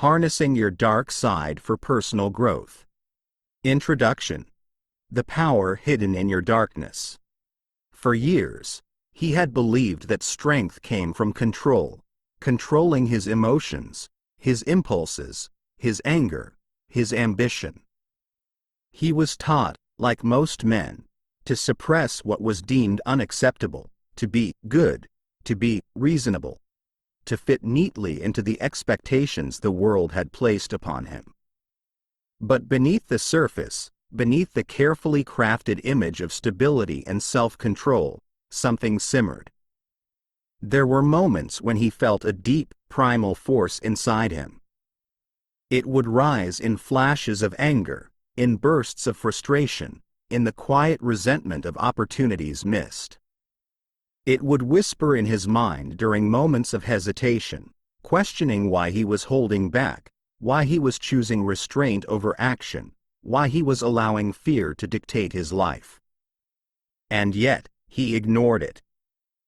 Harnessing Your Dark Side for Personal Growth. Introduction. The Power Hidden in Your Darkness. For years, he had believed that strength came from control, controlling his emotions, his impulses, his anger, his ambition. He was taught, like most men, to suppress what was deemed unacceptable, to be good, to be reasonable, to fit neatly into the expectations the world had placed upon him. But beneath the surface, beneath the carefully crafted image of stability and self-control, something simmered. There were moments when he felt a deep, primal force inside him. It would rise in flashes of anger, in bursts of frustration, in the quiet resentment of opportunities missed. It would whisper in his mind during moments of hesitation, questioning why he was holding back, why he was choosing restraint over action, why he was allowing fear to dictate his life. And yet, he ignored it.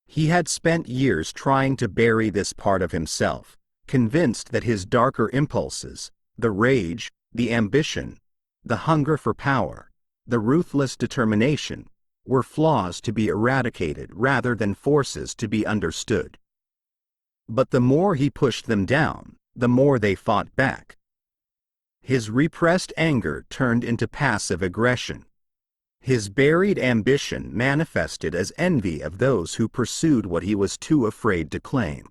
He had spent years trying to bury this part of himself, convinced that his darker impulses, the rage, the ambition, the hunger for power, the ruthless determination, were flaws to be eradicated rather than forces to be understood. But the more he pushed them down, the more they fought back. His repressed anger turned into passive aggression. His buried ambition manifested as envy of those who pursued what he was too afraid to claim.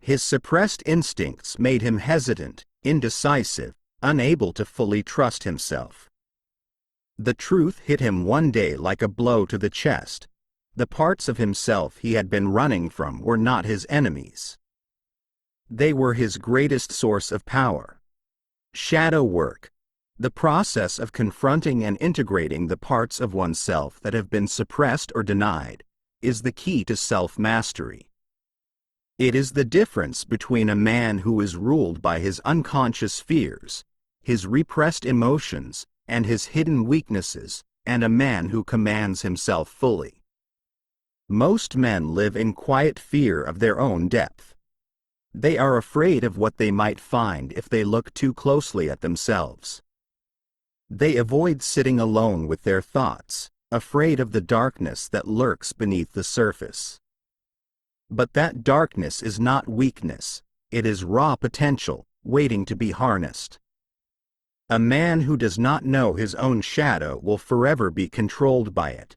His suppressed instincts made him hesitant, indecisive, unable to fully trust himself. The truth hit him one day like a blow to the chest. The parts of himself he had been running from were not his enemies. They were his greatest source of power. Shadow work, the process of confronting and integrating the parts of oneself that have been suppressed or denied, is the key to self-mastery. It is the difference between a man who is ruled by his unconscious fears, his repressed emotions, and his hidden weaknesses, and a man who commands himself fully. Most men live in quiet fear of their own depth. They are afraid of what they might find if they look too closely at themselves. They avoid sitting alone with their thoughts, afraid of the darkness that lurks beneath the surface. But that darkness is not weakness, it is raw potential, waiting to be harnessed. A man who does not know his own shadow will forever be controlled by it.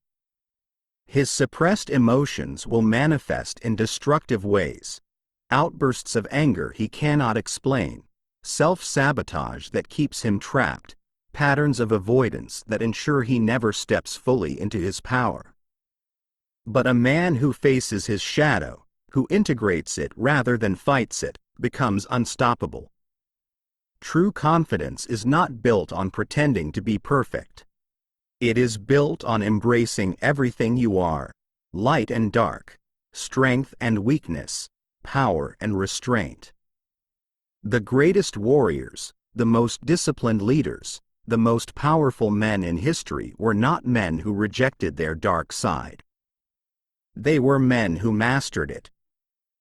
His suppressed emotions will manifest in destructive ways, outbursts of anger he cannot explain, self-sabotage that keeps him trapped, patterns of avoidance that ensure he never steps fully into his power. But a man who faces his shadow, who integrates it rather than fights it, becomes unstoppable. True confidence is not built on pretending to be perfect. It is built on embracing everything you are, light and dark, strength and weakness, power and restraint. The greatest warriors, the most disciplined leaders, the most powerful men in history were not men who rejected their dark side. They were men who mastered it.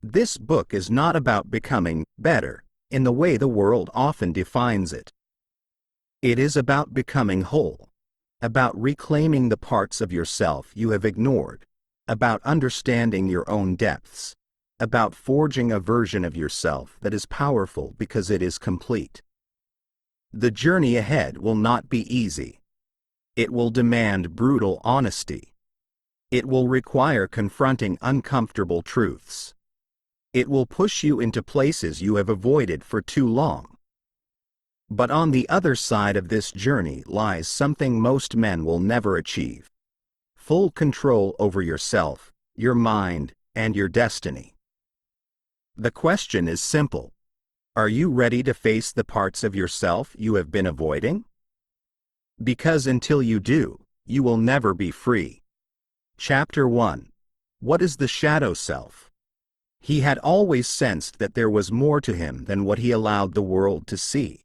This book is not about becoming better, in the way the world often defines it. It is about becoming whole, about reclaiming the parts of yourself you have ignored, about understanding your own depths, about forging a version of yourself that is powerful because it is complete. The journey ahead will not be easy. It will demand brutal honesty. It will require confronting uncomfortable truths. It will push you into places you have avoided for too long. But on the other side of this journey lies something most men will never achieve: full control over yourself, your mind, and your destiny. The question is simple. Are you ready to face the parts of yourself you have been avoiding? Because until you do, you will never be free. Chapter 1. What is the shadow self? He had always sensed that there was more to him than what he allowed the world to see.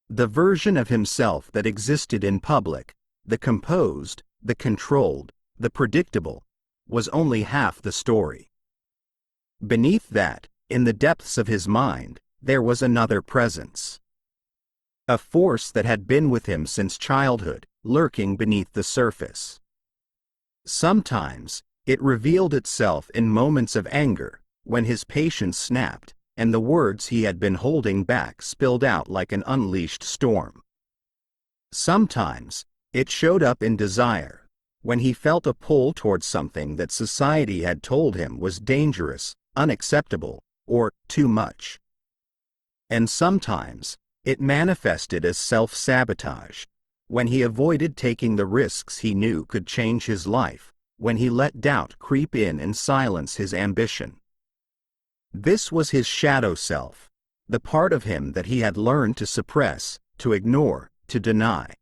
The version of himself that existed in public, the composed, the controlled, the predictable, was only half the story. Beneath that, in the depths of his mind, there was another presence. A force that had been with him since childhood, lurking beneath the surface. Sometimes, it revealed itself in moments of anger, when his patience snapped, and the words he had been holding back spilled out like an unleashed storm. Sometimes, it showed up in desire, when he felt a pull towards something that society had told him was dangerous, unacceptable, or too much. And sometimes, it manifested as self-sabotage, when he avoided taking the risks he knew could change his life, when he let doubt creep in and silence his ambition. This was his shadow self, the part of him that he had learned to suppress, to ignore, to deny.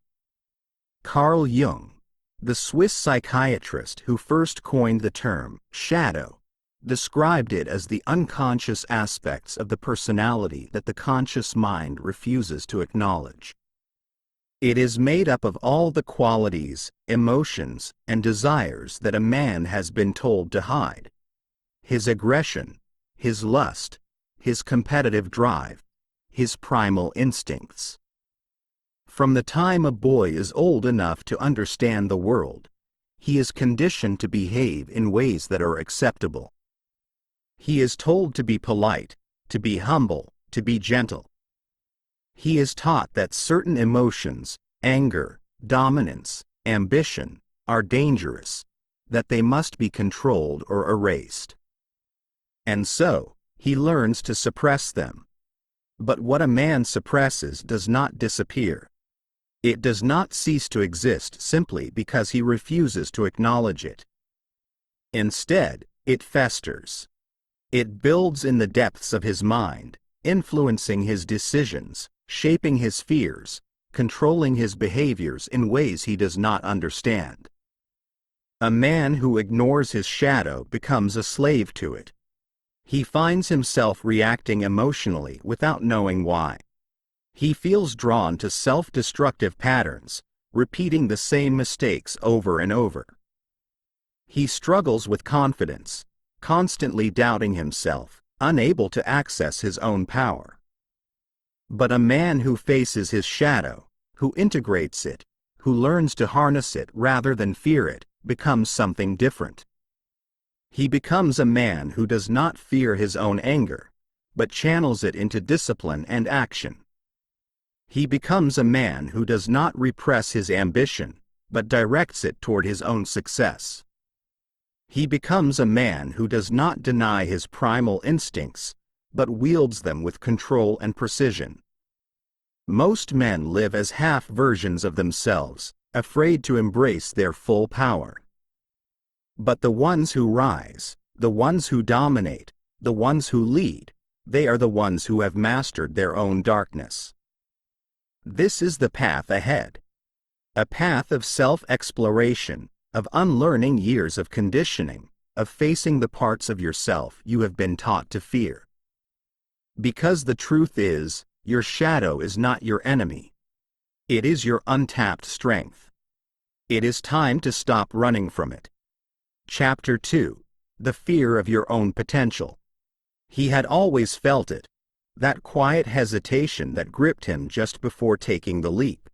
Carl Jung, the Swiss psychiatrist who first coined the term shadow, described it as the unconscious aspects of the personality that the conscious mind refuses to acknowledge. It is made up of all the qualities, emotions, and desires that a man has been told to hide. His aggression, his lust, his competitive drive, his primal instincts. From the time a boy is old enough to understand the world, he is conditioned to behave in ways that are acceptable. He is told to be polite, to be humble, to be gentle. He is taught that certain emotions, anger, dominance, ambition, are dangerous, that they must be controlled or erased. And so, he learns to suppress them. But what a man suppresses does not disappear. It does not cease to exist simply because he refuses to acknowledge it. Instead, it festers. It builds in the depths of his mind, influencing his decisions, shaping his fears, controlling his behaviors in ways he does not understand. A man who ignores his shadow becomes a slave to it. He finds himself reacting emotionally without knowing why. He feels drawn to self-destructive patterns, repeating the same mistakes over and over. He struggles with confidence, constantly doubting himself, unable to access his own power. But a man who faces his shadow, who integrates it, who learns to harness it rather than fear it, becomes something different. He becomes a man who does not fear his own anger, but channels it into discipline and action. He becomes a man who does not repress his ambition, but directs it toward his own success. He becomes a man who does not deny his primal instincts, but wields them with control and precision. Most men live as half versions of themselves, afraid to embrace their full power. But the ones who rise, the ones who dominate, the ones who lead, they are the ones who have mastered their own darkness. This is the path ahead. A path of self-exploration, of unlearning years of conditioning, of facing the parts of yourself you have been taught to fear. Because the truth is, your shadow is not your enemy. It is your untapped strength. It is time to stop running from it. Chapter 2. The Fear of Your Own Potential. He had always felt it, that quiet hesitation that gripped him just before taking the leap.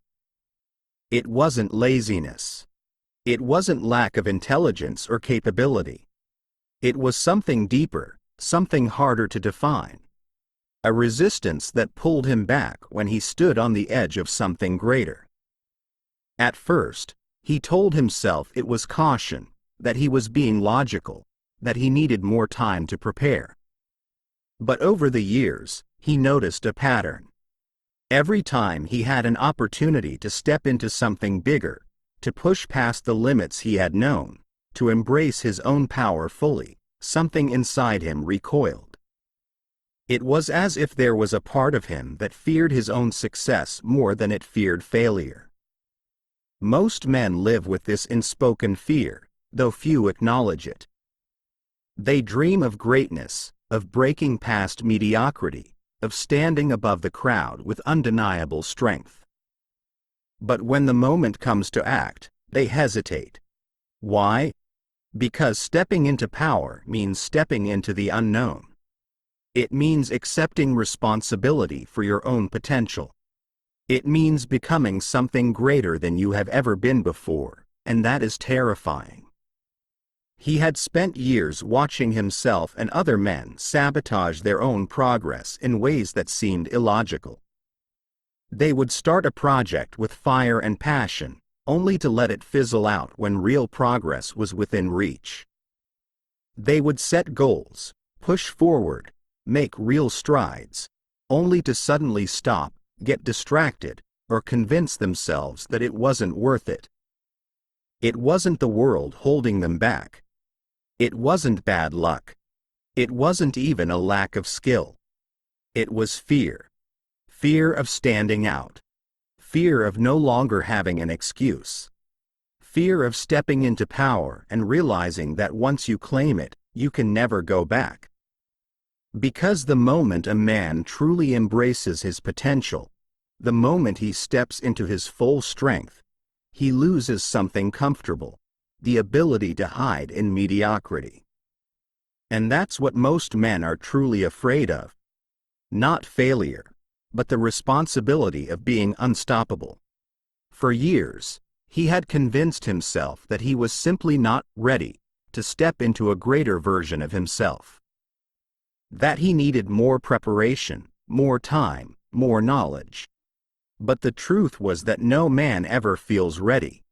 It wasn't laziness. It wasn't lack of intelligence or capability. It was something deeper, something harder to define. A resistance that pulled him back when he stood on the edge of something greater. At first, he told himself it was caution, that he was being logical, that he needed more time to prepare. But over the years, he noticed a pattern. Every time he had an opportunity to step into something bigger, to push past the limits he had known, to embrace his own power fully, something inside him recoiled. It was as if there was a part of him that feared his own success more than it feared failure. Most men live with this unspoken fear, though few acknowledge it. They dream of greatness, of breaking past mediocrity, of standing above the crowd with undeniable strength. But when the moment comes to act, they hesitate. Why? Because stepping into power means stepping into the unknown. It means accepting responsibility for your own potential. It means becoming something greater than you have ever been before, and that is terrifying. He had spent years watching himself and other men sabotage their own progress in ways that seemed illogical. They would start a project with fire and passion, only to let it fizzle out when real progress was within reach. They would set goals, push forward, make real strides, only to suddenly stop, get distracted, or convince themselves that it wasn't worth it. It wasn't the world holding them back. It wasn't bad luck. It wasn't even a lack of skill. It was fear. Fear of standing out. Fear of no longer having an excuse. Fear of stepping into power and realizing that once you claim it, you can never go back. Because the moment a man truly embraces his potential, the moment he steps into his full strength, he loses something comfortable, the ability to hide in mediocrity. And that's what most men are truly afraid of. Not failure, but the responsibility of being unstoppable. For years, he had convinced himself that he was simply not ready to step into a greater version of himself. That he needed more preparation, more time, more knowledge. But the truth was that no man ever feels ready.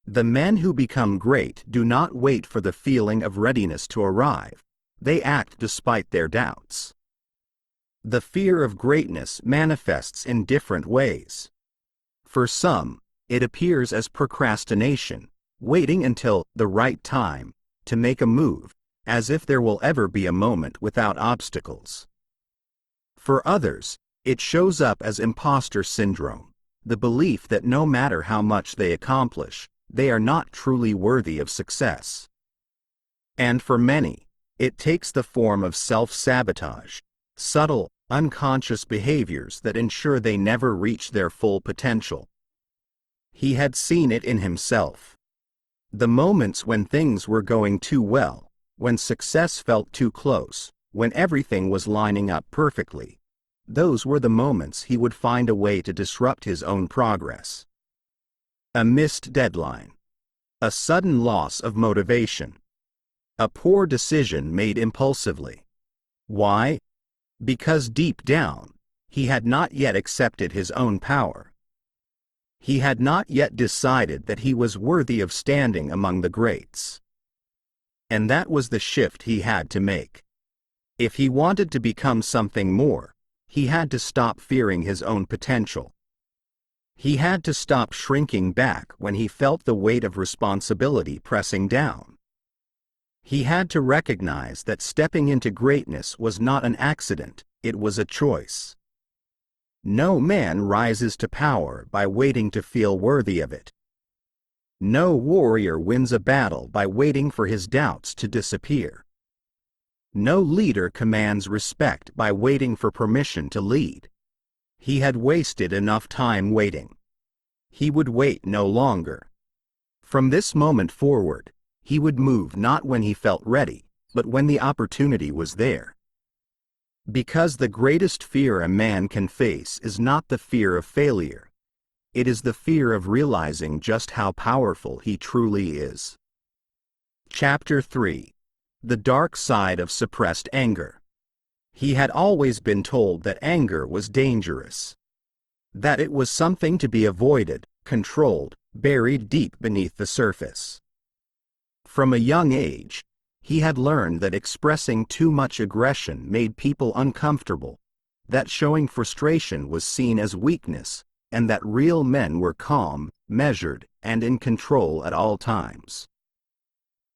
The men who become great do not wait for the feeling of readiness to arrive. They act despite their doubts. The fear of greatness manifests in different ways. For some, it appears as procrastination, waiting until the right time to make a move, as if there will ever be a moment without obstacles. For others, it shows up as imposter syndrome, the belief that no matter how much they accomplish, they are not truly worthy of success. And for many, it takes the form of self-sabotage, subtle, unconscious behaviors that ensure they never reach their full potential. He had seen it in himself. The moments when things were going too well, when success felt too close, when everything was lining up perfectly, those were the moments he would find a way to disrupt his own progress. A missed deadline. A sudden loss of motivation. A poor decision made impulsively. Why? Because deep down, he had not yet accepted his own power. He had not yet decided that he was worthy of standing among the greats. And that was the shift he had to make. If he wanted to become something more, he had to stop fearing his own potential. He had to stop shrinking back when he felt the weight of responsibility pressing down. He had to recognize that stepping into greatness was not an accident, it was a choice. No man rises to power by waiting to feel worthy of it. No warrior wins a battle by waiting for his doubts to disappear. No leader commands respect by waiting for permission to lead. He had wasted enough time waiting. He would wait no longer. From this moment forward, he would move not when he felt ready, but when the opportunity was there. Because the greatest fear a man can face is not the fear of failure. It is the fear of realizing just how powerful he truly is. Chapter 3. The Dark Side of Suppressed Anger. He had always been told that anger was dangerous. That it was something to be avoided, controlled, buried deep beneath the surface. From a young age, he had learned that expressing too much aggression made people uncomfortable, that showing frustration was seen as weakness, and that real men were calm, measured, and in control at all times.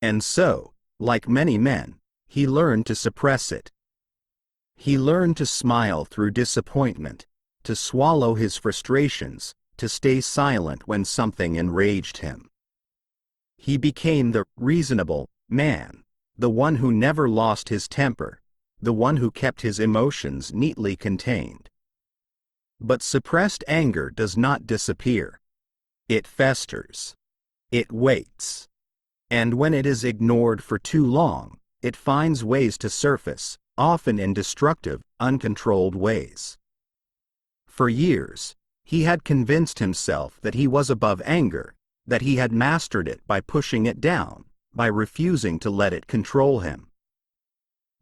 And so, like many men, he learned to suppress it. He learned to smile through disappointment, to swallow his frustrations, to stay silent when something enraged him. He became the reasonable man, the one who never lost his temper, the one who kept his emotions neatly contained. But suppressed anger does not disappear. It festers. It waits. And when it is ignored for too long, it finds ways to surface, often in destructive, uncontrolled ways. For years, he had convinced himself that he was above anger, that he had mastered it by pushing it down, by refusing to let it control him.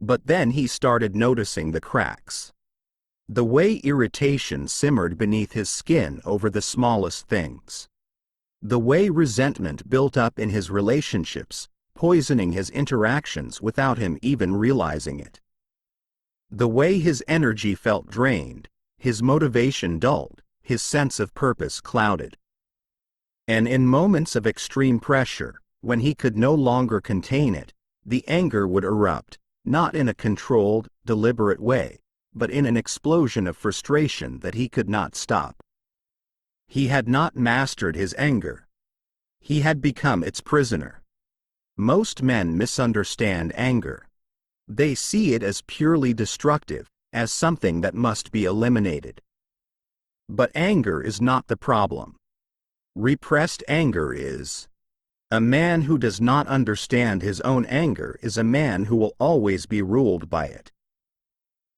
But then he started noticing the cracks. The way irritation simmered beneath his skin over the smallest things. The way resentment built up in his relationships, poisoning his interactions without him even realizing it. The way his energy felt drained, his motivation dulled, his sense of purpose clouded. And in moments of extreme pressure, when he could no longer contain it, the anger would erupt, not in a controlled, deliberate way, but in an explosion of frustration that he could not stop. He had not mastered his anger. He had become its prisoner. Most men misunderstand anger. They see it as purely destructive, as something that must be eliminated. But anger is not the problem. Repressed anger is. A man who does not understand his own anger is a man who will always be ruled by it.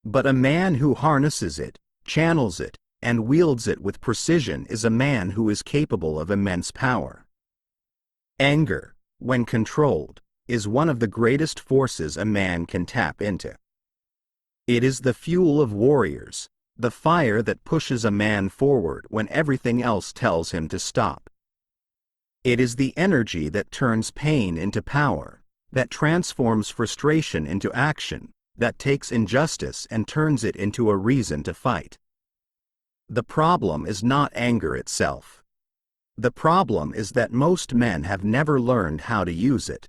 But a man who harnesses it, channels it, and wields it with precision is a man who is capable of immense power. Anger, when controlled, is one of the greatest forces a man can tap into. It is the fuel of warriors, the fire that pushes a man forward when everything else tells him to stop. It is the energy that turns pain into power, that transforms frustration into action, that takes injustice and turns it into a reason to fight. The problem is not anger itself. The problem is that most men have never learned how to use it.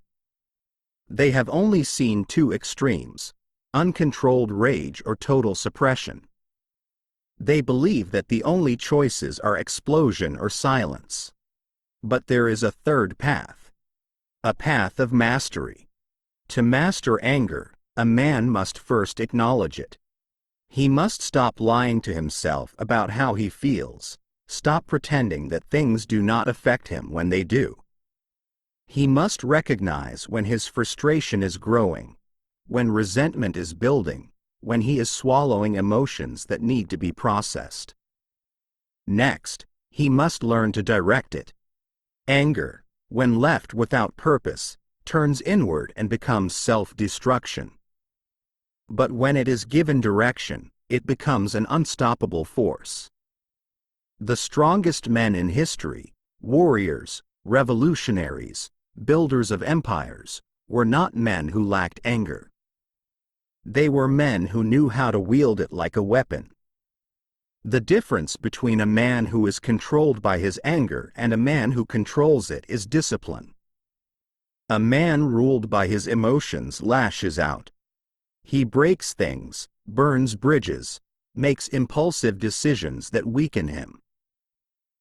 They have only seen two extremes: uncontrolled rage or total suppression. They believe that the only choices are explosion or silence. But there is a third path. A path of mastery. To master anger, a man must first acknowledge it. He must stop lying to himself about how he feels, stop pretending that things do not affect him when they do. He must recognize when his frustration is growing, when resentment is building, when he is swallowing emotions that need to be processed. Next, he must learn to direct it. Anger, when left without purpose, turns inward and becomes self-destruction. But when it is given direction, it becomes an unstoppable force. The strongest men in history, warriors, revolutionaries, builders of empires, were not men who lacked anger. They were men who knew how to wield it like a weapon. The difference between a man who is controlled by his anger and a man who controls it is discipline. A man ruled by his emotions lashes out. He breaks things, burns bridges, makes impulsive decisions that weaken him.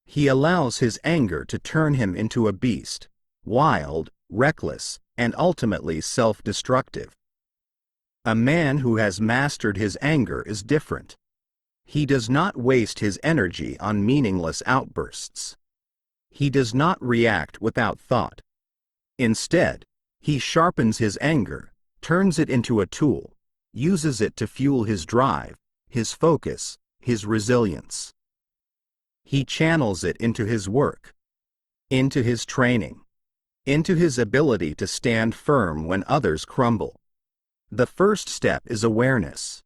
He allows his anger to turn him into a beast, wild, reckless, and ultimately self-destructive. A man who has mastered his anger is different. He does not waste his energy on meaningless outbursts. He does not react without thought. Instead, he sharpens his anger, turns it into a tool, uses it to fuel his drive, his focus, his resilience. He channels it into his work, into his training, into his ability to stand firm when others crumble. The first step is awareness.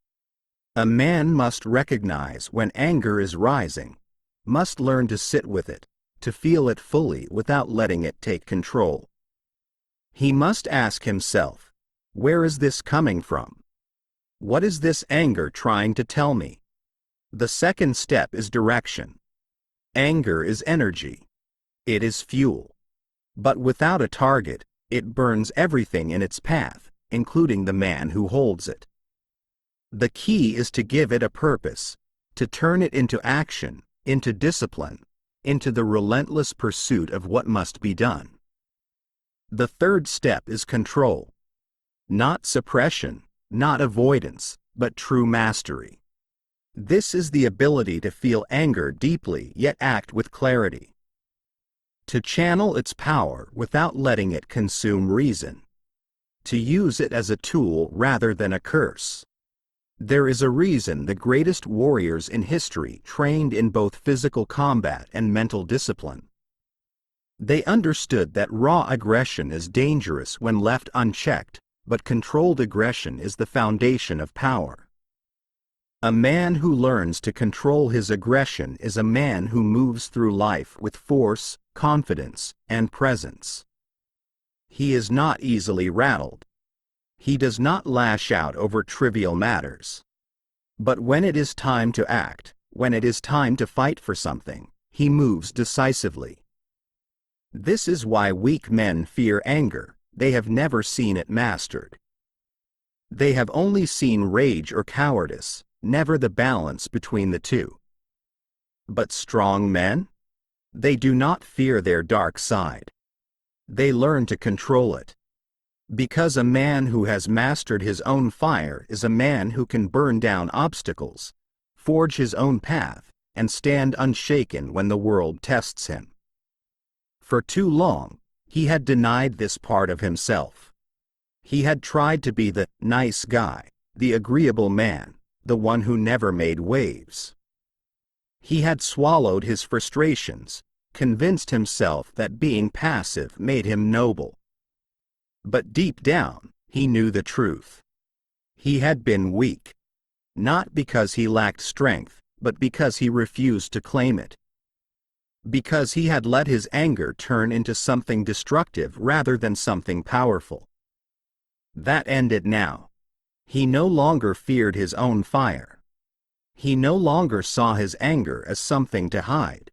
A man must recognize when anger is rising, must learn to sit with it, to feel it fully without letting it take control. He must ask himself, where is this coming from? What is this anger trying to tell me? The second step is direction. Anger is energy. It is fuel. But without a target, it burns everything in its path, including the man who holds it. The key is to give it a purpose, to turn it into action, into discipline, into the relentless pursuit of what must be done. The third step is control. Not suppression, not avoidance, but true mastery. This is the ability to feel anger deeply yet act with clarity. To channel its power without letting it consume reason. To use it as a tool rather than a curse. There is a reason the greatest warriors in history trained in both physical combat and mental discipline. They understood that raw aggression is dangerous when left unchecked, but controlled aggression is the foundation of power. A man who learns to control his aggression is a man who moves through life with force, confidence, and presence. He is not easily rattled. He does not lash out over trivial matters. But when it is time to act, when it is time to fight for something, he moves decisively. This is why weak men fear anger. They have never seen it mastered. They have only seen rage or cowardice, never the balance between the two. But strong men? They do not fear their dark side. They learn to control it. Because a man who has mastered his own fire is a man who can burn down obstacles, forge his own path, and stand unshaken when the world tests him. For too long, he had denied this part of himself. He had tried to be the nice guy, the agreeable man, the one who never made waves. He had swallowed his frustrations, convinced himself that being passive made him noble. But deep down, he knew the truth. He had been weak. Not because he lacked strength, but because he refused to claim it. Because he had let his anger turn into something destructive rather than something powerful. That ended now. He no longer feared his own fire. He no longer saw his anger as something to hide.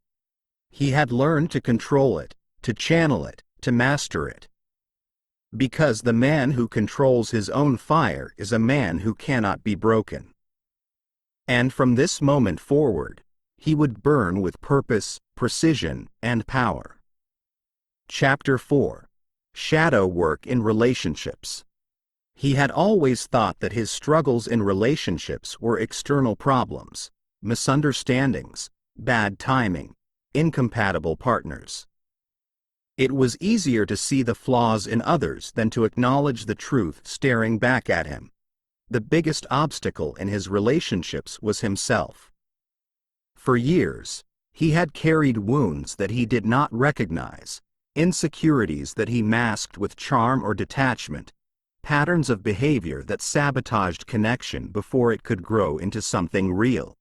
He had learned to control it, to channel it, to master it. Because the man who controls his own fire is a man who cannot be broken. And from this moment forward, he would burn with purpose, precision, and power. Chapter 4. Shadow Work in Relationships. He had always thought that his struggles in relationships were external problems, misunderstandings, bad timing, incompatible partners. It was easier to see the flaws in others than to acknowledge the truth staring back at him. The biggest obstacle in his relationships was himself. For years, he had carried wounds that he did not recognize, insecurities that he masked with charm or detachment, patterns of behavior that sabotaged connection before it could grow into something real.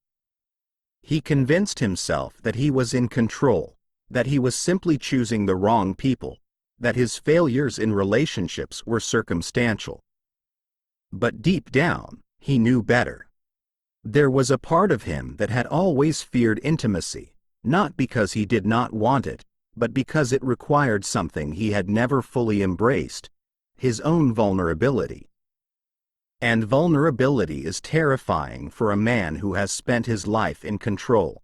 He convinced himself that he was in control, that he was simply choosing the wrong people, that his failures in relationships were circumstantial. But deep down, he knew better. There was a part of him that had always feared intimacy, not because he did not want it, but because it required something he had never fully embraced, his own vulnerability. And vulnerability is terrifying for a man who has spent his life in control.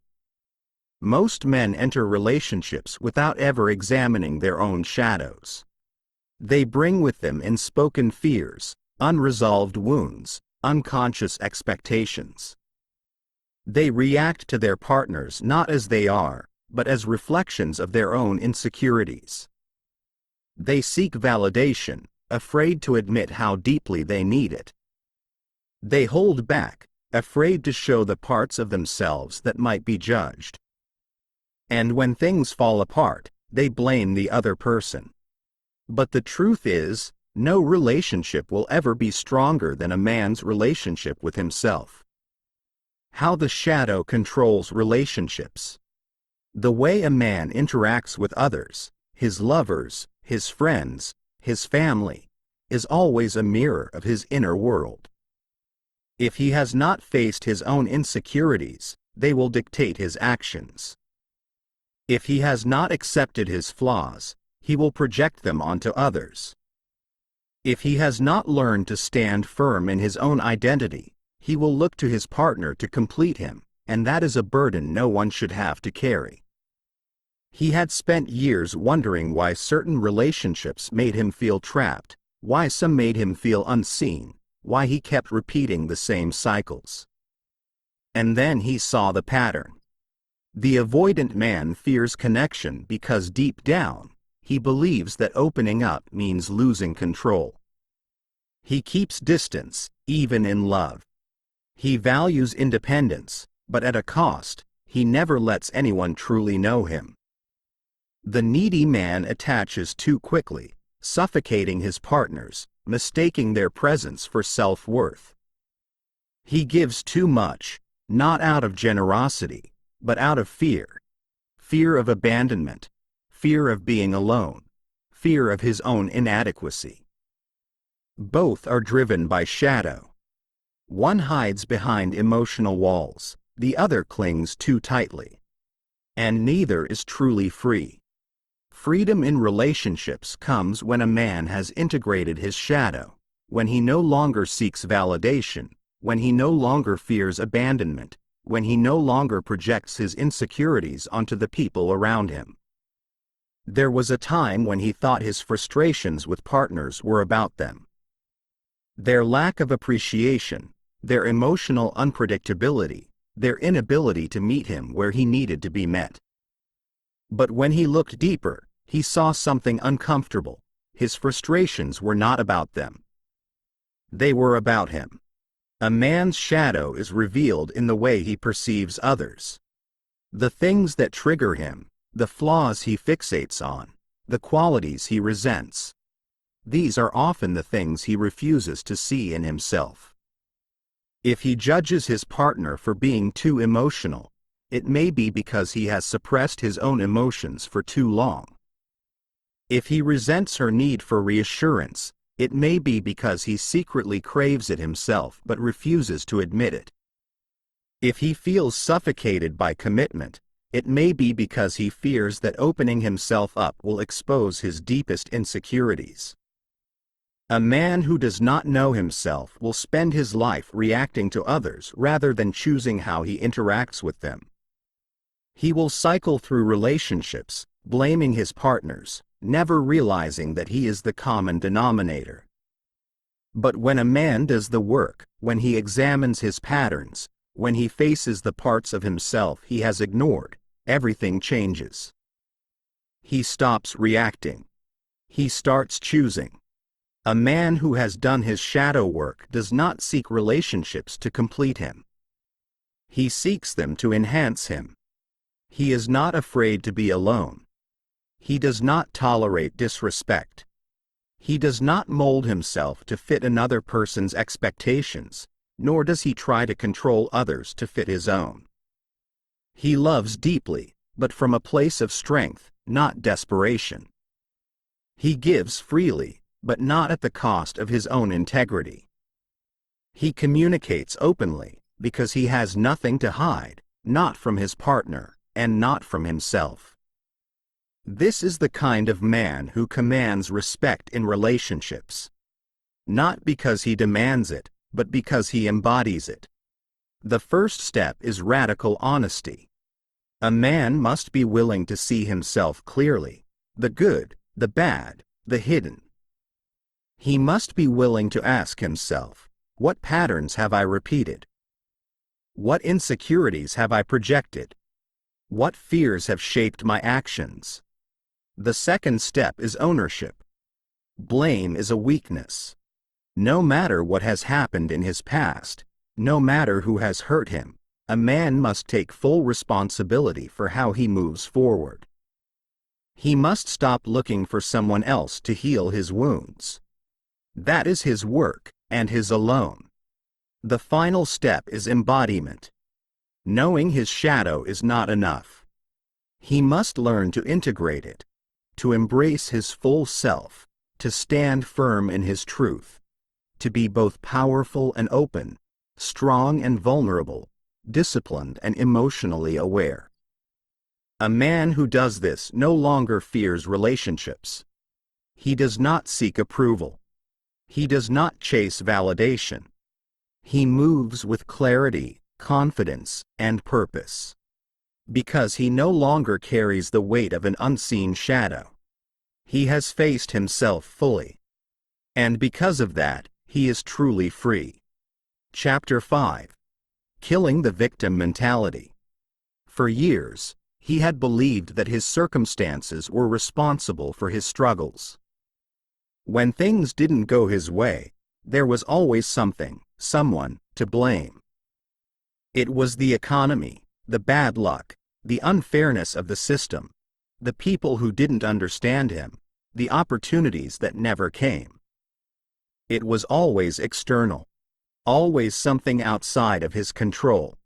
Most men enter relationships without ever examining their own shadows. They bring with them unspoken fears, unresolved wounds, unconscious expectations. They react to their partners not as they are, but as reflections of their own insecurities. They seek validation, afraid to admit how deeply they need it. They hold back, afraid to show the parts of themselves that might be judged. And when things fall apart, they blame the other person. But the truth is, no relationship will ever be stronger than a man's relationship with himself. How the shadow controls relationships. The way a man interacts with others, his lovers, his friends, his family, is always a mirror of his inner world. If he has not faced his own insecurities, they will dictate his actions. If he has not accepted his flaws, he will project them onto others. If he has not learned to stand firm in his own identity, he will look to his partner to complete him, and that is a burden no one should have to carry. He had spent years wondering why certain relationships made him feel trapped, why some made him feel unseen, why he kept repeating the same cycles. And then he saw the pattern. The avoidant man fears connection because deep down, he believes that opening up means losing control. He keeps distance, even in love. He values independence, but at a cost. He never lets anyone truly know him. The needy man attaches too quickly, suffocating his partners, mistaking their presence for self-worth. He gives too much, not out of generosity, but out of fear. Fear of abandonment, fear of being alone, fear of his own inadequacy. Both are driven by shadow. One hides behind emotional walls, the other clings too tightly. And neither is truly free. Freedom in relationships comes when a man has integrated his shadow, when he no longer seeks validation, when he no longer fears abandonment, when he no longer projects his insecurities onto the people around him. There was a time when he thought his frustrations with partners were about them. Their lack of appreciation, their emotional unpredictability, their inability to meet him where he needed to be met. But when he looked deeper, he saw something uncomfortable. His frustrations were not about them. They were about him. A man's shadow is revealed in the way he perceives others. The things that trigger him, the flaws he fixates on, the qualities he resents. These are often the things he refuses to see in himself. If he judges his partner for being too emotional, it may be because he has suppressed his own emotions for too long. If he resents her need for reassurance, it may be because he secretly craves it himself but refuses to admit it. If he feels suffocated by commitment, it may be because he fears that opening himself up will expose his deepest insecurities. A man who does not know himself will spend his life reacting to others rather than choosing how he interacts with them. He will cycle through relationships, blaming his partners, never realizing that he is the common denominator. But when a man does the work, when he examines his patterns, when he faces the parts of himself he has ignored, everything changes. He stops reacting. He starts choosing. A man who has done his shadow work does not seek relationships to complete him. He seeks them to enhance him. He is not afraid to be alone. He does not tolerate disrespect. He does not mold himself to fit another person's expectations, nor does he try to control others to fit his own. He loves deeply, but from a place of strength, not desperation. He gives freely, but not at the cost of his own integrity. He communicates openly, because he has nothing to hide, not from his partner, and not from himself. This is the kind of man who commands respect in relationships. Not because he demands it, but because he embodies it. The first step is radical honesty. A man must be willing to see himself clearly, the good, the bad, the hidden. He must be willing to ask himself, what patterns have I repeated? What insecurities have I projected? What fears have shaped my actions? The second step is ownership. Blame is a weakness. No matter what has happened in his past, no matter who has hurt him, a man must take full responsibility for how he moves forward. He must stop looking for someone else to heal his wounds. That is his work, and his alone. The final step is embodiment. Knowing his shadow is not enough. He must learn to integrate it, to embrace his full self, to stand firm in his truth, to be both powerful and open, strong and vulnerable, disciplined and emotionally aware. A man who does this no longer fears relationships. He does not seek approval. He does not chase validation. He moves with clarity, confidence, and purpose. Because he no longer carries the weight of an unseen shadow. He has faced himself fully. And because of that, he is truly free. Chapter 5. Killing the victim mentality. For years, he had believed that his circumstances were responsible for his struggles. When things didn't go his way, there was always something, someone, to blame. It was the economy, the bad luck, the unfairness of the system, the people who didn't understand him, the opportunities that never came. It was always external, always something outside of his control.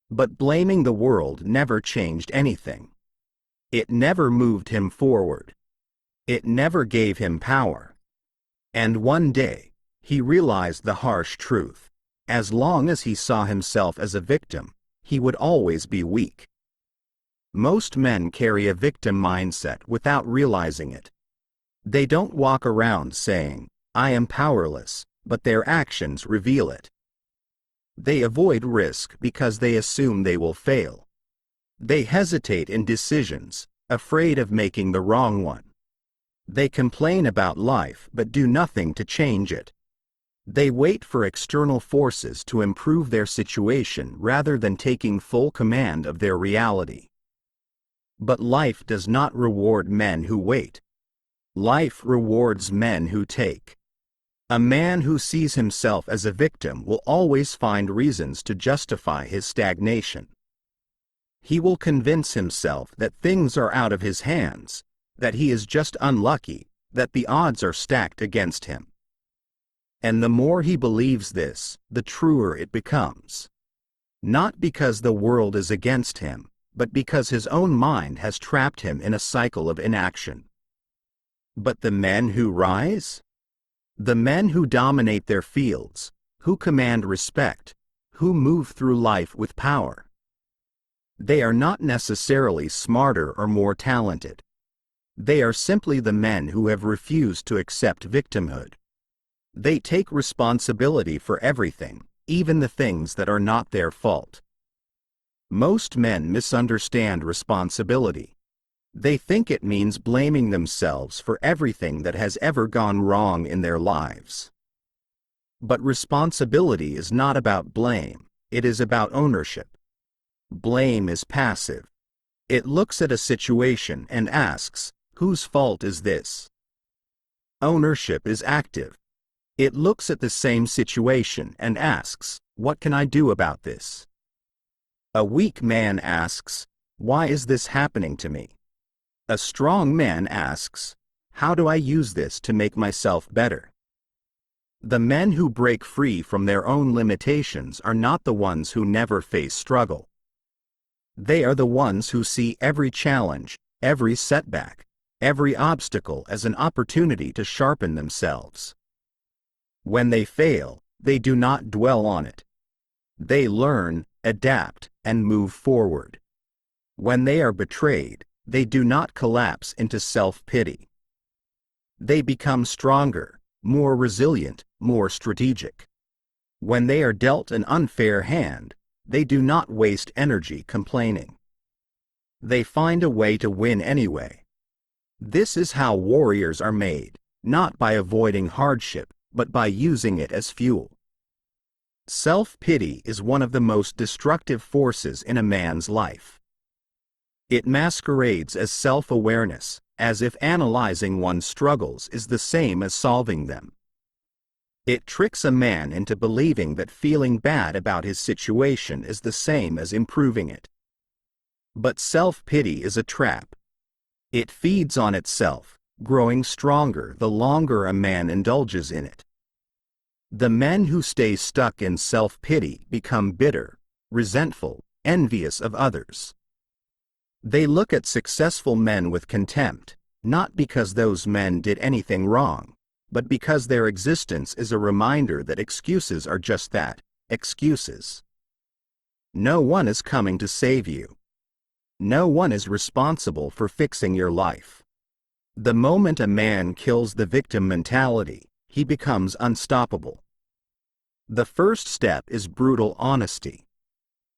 But blaming the world never changed anything. It never moved him forward. It never gave him power. And one day, he realized the harsh truth. As long as he saw himself as a victim, he would always be weak. Most men carry a victim mindset without realizing it. They don't walk around saying, "I am powerless," but their actions reveal it. They avoid risk because they assume they will fail. They hesitate in decisions, afraid of making the wrong one. They complain about life but do nothing to change it. They wait for external forces to improve their situation rather than taking full command of their reality. But life does not reward men who wait. Life rewards men who take. A man who sees himself as a victim will always find reasons to justify his stagnation. He will convince himself that things are out of his hands, that he is just unlucky, that the odds are stacked against him. And the more he believes this, the truer it becomes. Not because the world is against him, but because his own mind has trapped him in a cycle of inaction. But the men who rise? The men who dominate their fields, who command respect, who move through life with power. They are not necessarily smarter or more talented. They are simply the men who have refused to accept victimhood. They take responsibility for everything, even the things that are not their fault. Most men misunderstand responsibility. They think it means blaming themselves for everything that has ever gone wrong in their lives. But responsibility is not about blame, it is about ownership. Blame is passive. It looks at a situation and asks, "Whose fault is this?" Ownership is active. It looks at the same situation and asks, "What can I do about this?" A weak man asks, "Why is this happening to me?" A strong man asks, "How do I use this to make myself better?" The men who break free from their own limitations are not the ones who never face struggle. They are the ones who see every challenge, every setback, every obstacle as an opportunity to sharpen themselves. When they fail, they do not dwell on it. They learn, adapt, and move forward. When they are betrayed, they do not collapse into self-pity. They become stronger, more resilient, more strategic. When they are dealt an unfair hand, they do not waste energy complaining. They find a way to win anyway. This is how warriors are made, not by avoiding hardship, but by using it as fuel. Self-pity is one of the most destructive forces in a man's life. It masquerades as self-awareness, as if analyzing one's struggles is the same as solving them. It tricks a man into believing that feeling bad about his situation is the same as improving it. But self-pity is a trap. It feeds on itself, growing stronger the longer a man indulges in it. The men who stay stuck in self-pity become bitter, resentful, envious of others. They look at successful men with contempt, not because those men did anything wrong, but because their existence is a reminder that excuses are just that, excuses. No one is coming to save you. No one is responsible for fixing your life. The moment a man kills the victim mentality, he becomes unstoppable. The first step is brutal honesty.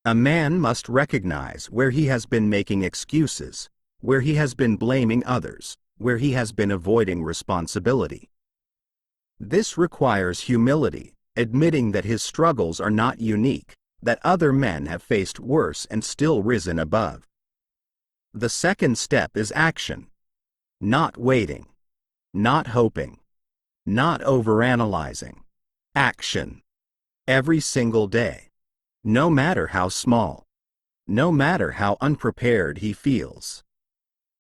A man must recognize where he has been making excuses, where he has been blaming others, where he has been avoiding responsibility. This requires humility, admitting that his struggles are not unique, that other men have faced worse and still risen above. The second step is action. Not waiting. Not hoping. Not overanalyzing. Action. Every single day. no matter how small, no matter how unprepared he feels.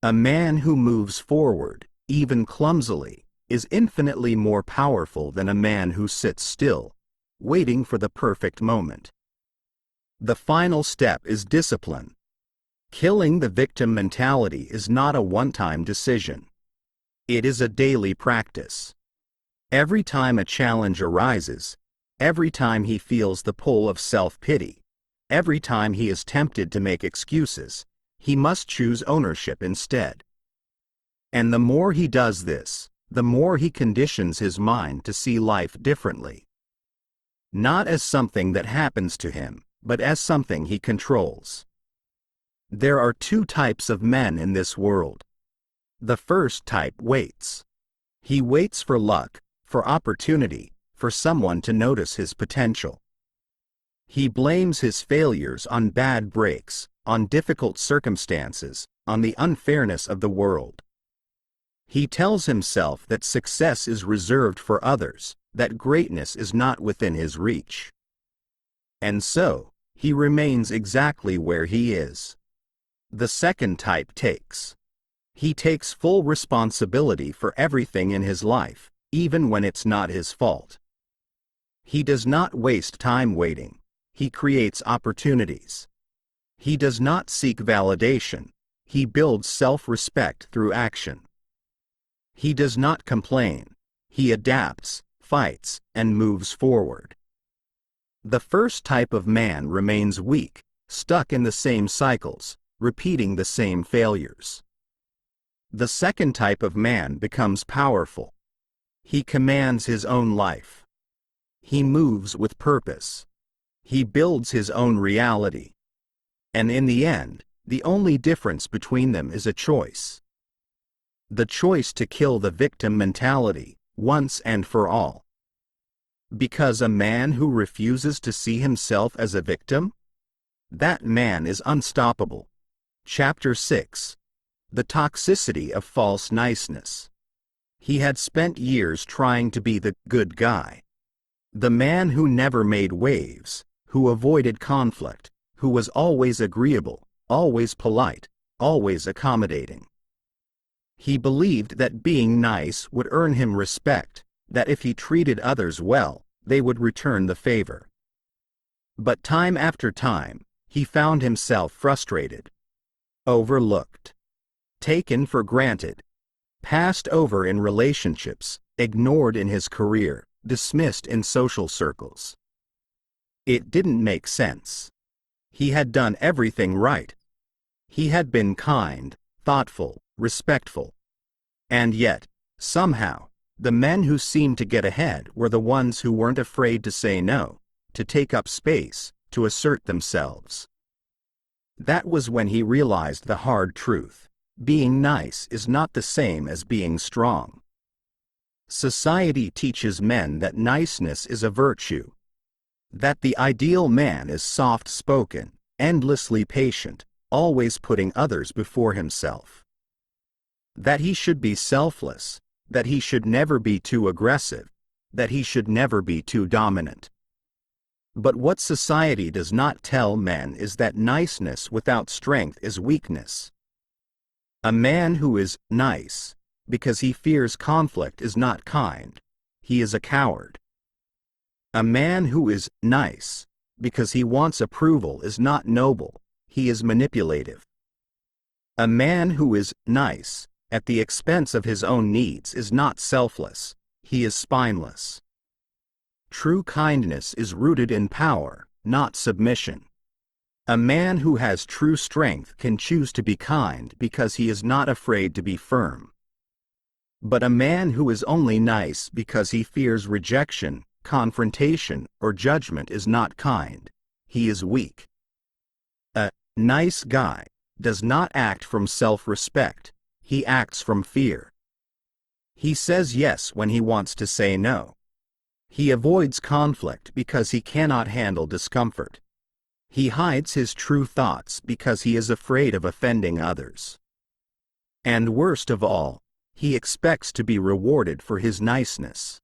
A man who moves forward, even clumsily, is infinitely more powerful than a man who sits still, waiting for the perfect moment. The final step is discipline. Killing the victim mentality is not a one-time decision. It is a daily practice. Every time a challenge arises, every time he feels the pull of self-pity, every time he is tempted to make excuses, he must choose ownership instead. And the more he does this, the more he conditions his mind to see life differently. Not as something that happens to him, but as something he controls. There are two types of men in this world. The first type waits. He waits for luck, for opportunity, for someone to notice his potential. He blames his failures on bad breaks, on difficult circumstances, on the unfairness of the world. He tells himself that success is reserved for others, that greatness is not within his reach. And so, he remains exactly where he is. The second type takes. He takes full responsibility for everything in his life, even when it's not his fault. He does not waste time waiting. He creates opportunities. He does not seek validation. He builds self-respect through action. He does not complain. He adapts, fights, and moves forward. The first type of man remains weak, stuck in the same cycles, repeating the same failures. The second type of man becomes powerful. He commands his own life. He moves with purpose. He builds his own reality. And in the end, the only difference between them is a choice. The choice to kill the victim mentality, once and for all. Because a man who refuses to see himself as a victim? That man is unstoppable. Chapter 6. The toxicity of false niceness. He had spent years trying to be the good guy. The man who never made waves, who avoided conflict, who was always agreeable, always polite, always accommodating. He believed that being nice would earn him respect, that if he treated others well, they would return the favor. But time after time, he found himself frustrated, overlooked, taken for granted, passed over in relationships, ignored in his career, dismissed in social circles. It didn't make sense. He had done everything right. He had been kind, thoughtful, respectful. And yet, somehow, the men who seemed to get ahead were the ones who weren't afraid to say no, to take up space, to assert themselves. That was when he realized the hard truth. Being nice is not the same as being strong. Society teaches men that niceness is a virtue, that the ideal man is soft-spoken, endlessly patient, always putting others before himself. That he should be selfless, that he should never be too aggressive, that he should never be too dominant. But what society does not tell men is that niceness without strength is weakness. A man who is nice because he fears conflict is not kind. He is a coward. A man who is nice because he wants approval is not noble. He is manipulative. A man who is nice at the expense of his own needs is not selfless. He is spineless. True kindness is rooted in power, not submission. A man who has true strength can choose to be kind because he is not afraid to be firm. But a man who is only nice because he fears rejection, confrontation, or judgment is not kind. He is weak. A nice guy does not act from self-respect. He acts from fear. He says yes when he wants to say no. He avoids conflict because he cannot handle discomfort. He hides his true thoughts because he is afraid of offending others. And worst of all, he expects to be rewarded for his niceness.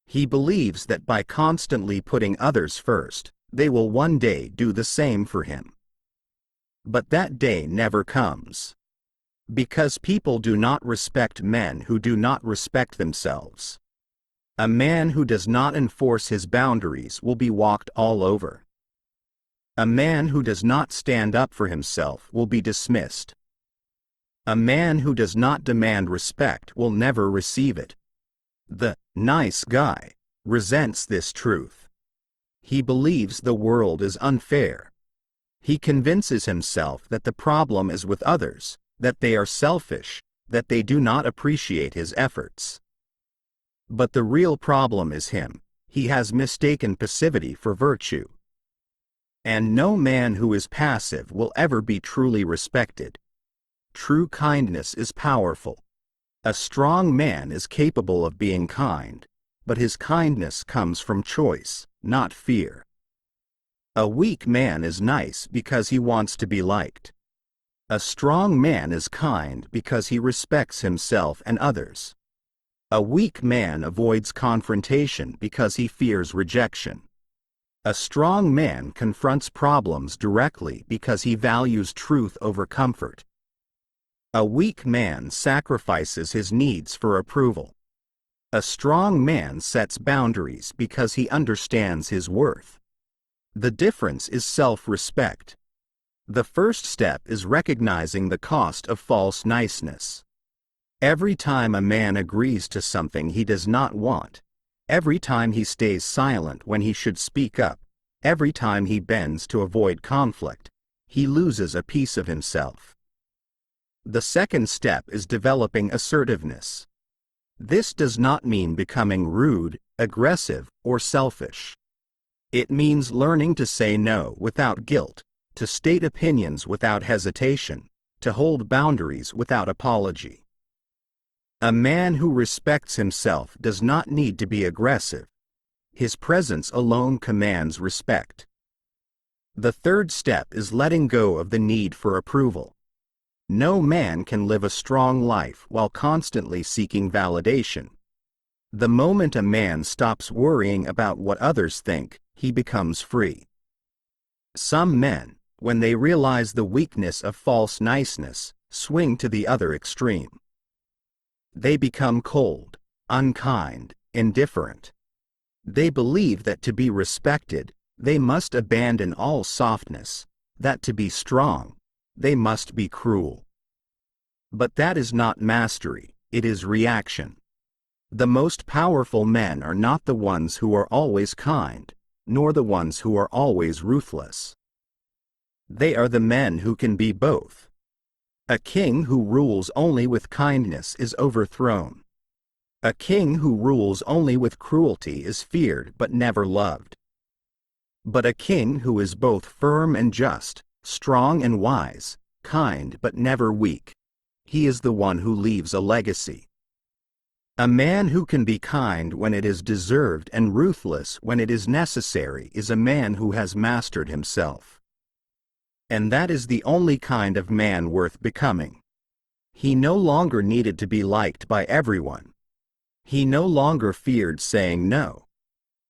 He believes that by constantly putting others first, they will one day do the same for him. But that day never comes. Because people do not respect men who do not respect themselves. A man who does not enforce his boundaries will be walked all over. A man who does not stand up for himself will be dismissed. A man who does not demand respect will never receive it. The nice guy resents this truth. He believes the world is unfair. He convinces himself that the problem is with others, that they are selfish, that they do not appreciate his efforts. But the real problem is him. He has mistaken passivity for virtue. And no man who is passive will ever be truly respected. True kindness is powerful. A strong man is capable of being kind, but his kindness comes from choice, not fear. A weak man is nice because he wants to be liked. A strong man is kind because he respects himself and others. A weak man avoids confrontation because he fears rejection. A strong man confronts problems directly because he values truth over comfort. A weak man sacrifices his needs for approval. A strong man sets boundaries because he understands his worth. The difference is self-respect. The first step is recognizing the cost of false niceness. Every time a man agrees to something he does not want, every time he stays silent when he should speak up, every time he bends to avoid conflict, he loses a piece of himself. The second step is developing assertiveness. This does not mean becoming rude, aggressive, or selfish. It means learning to say no without guilt, to state opinions without hesitation, to hold boundaries without apology. A man who respects himself does not need to be aggressive. His presence alone commands respect. The third step is letting go of the need for approval. No man can live a strong life while constantly seeking validation. The moment a man stops worrying about what others think, he becomes free. Some men, when they realize the weakness of false niceness, swing to the other extreme. They become cold, unkind, indifferent. They believe that to be respected, they must abandon all softness, that to be strong, they must be cruel. But that is not mastery, it is reaction. The most powerful men are not the ones who are always kind, nor the ones who are always ruthless. They are the men who can be both. A king who rules only with kindness is overthrown. A king who rules only with cruelty is feared but never loved. But a king who is both firm and just, strong and wise, kind but never weak, he is the one who leaves a legacy. A man who can be kind when it is deserved and ruthless when it is necessary is a man who has mastered himself. And that is the only kind of man worth becoming. He no longer needed to be liked by everyone. He no longer feared saying no.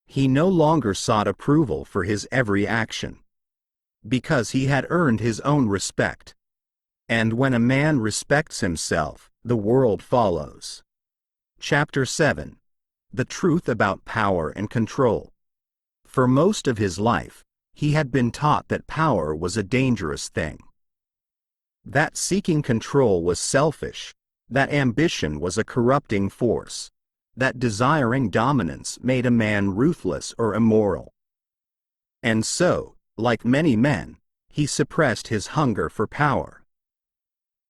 He no longer sought approval for his every action. Because he had earned his own respect. And when a man respects himself, the world follows. Chapter 7. The Truth About Power and Control. For most of his life, he had been taught that power was a dangerous thing. That seeking control was selfish, that ambition was a corrupting force, that desiring dominance made a man ruthless or immoral. And so, like many men, he suppressed his hunger for power.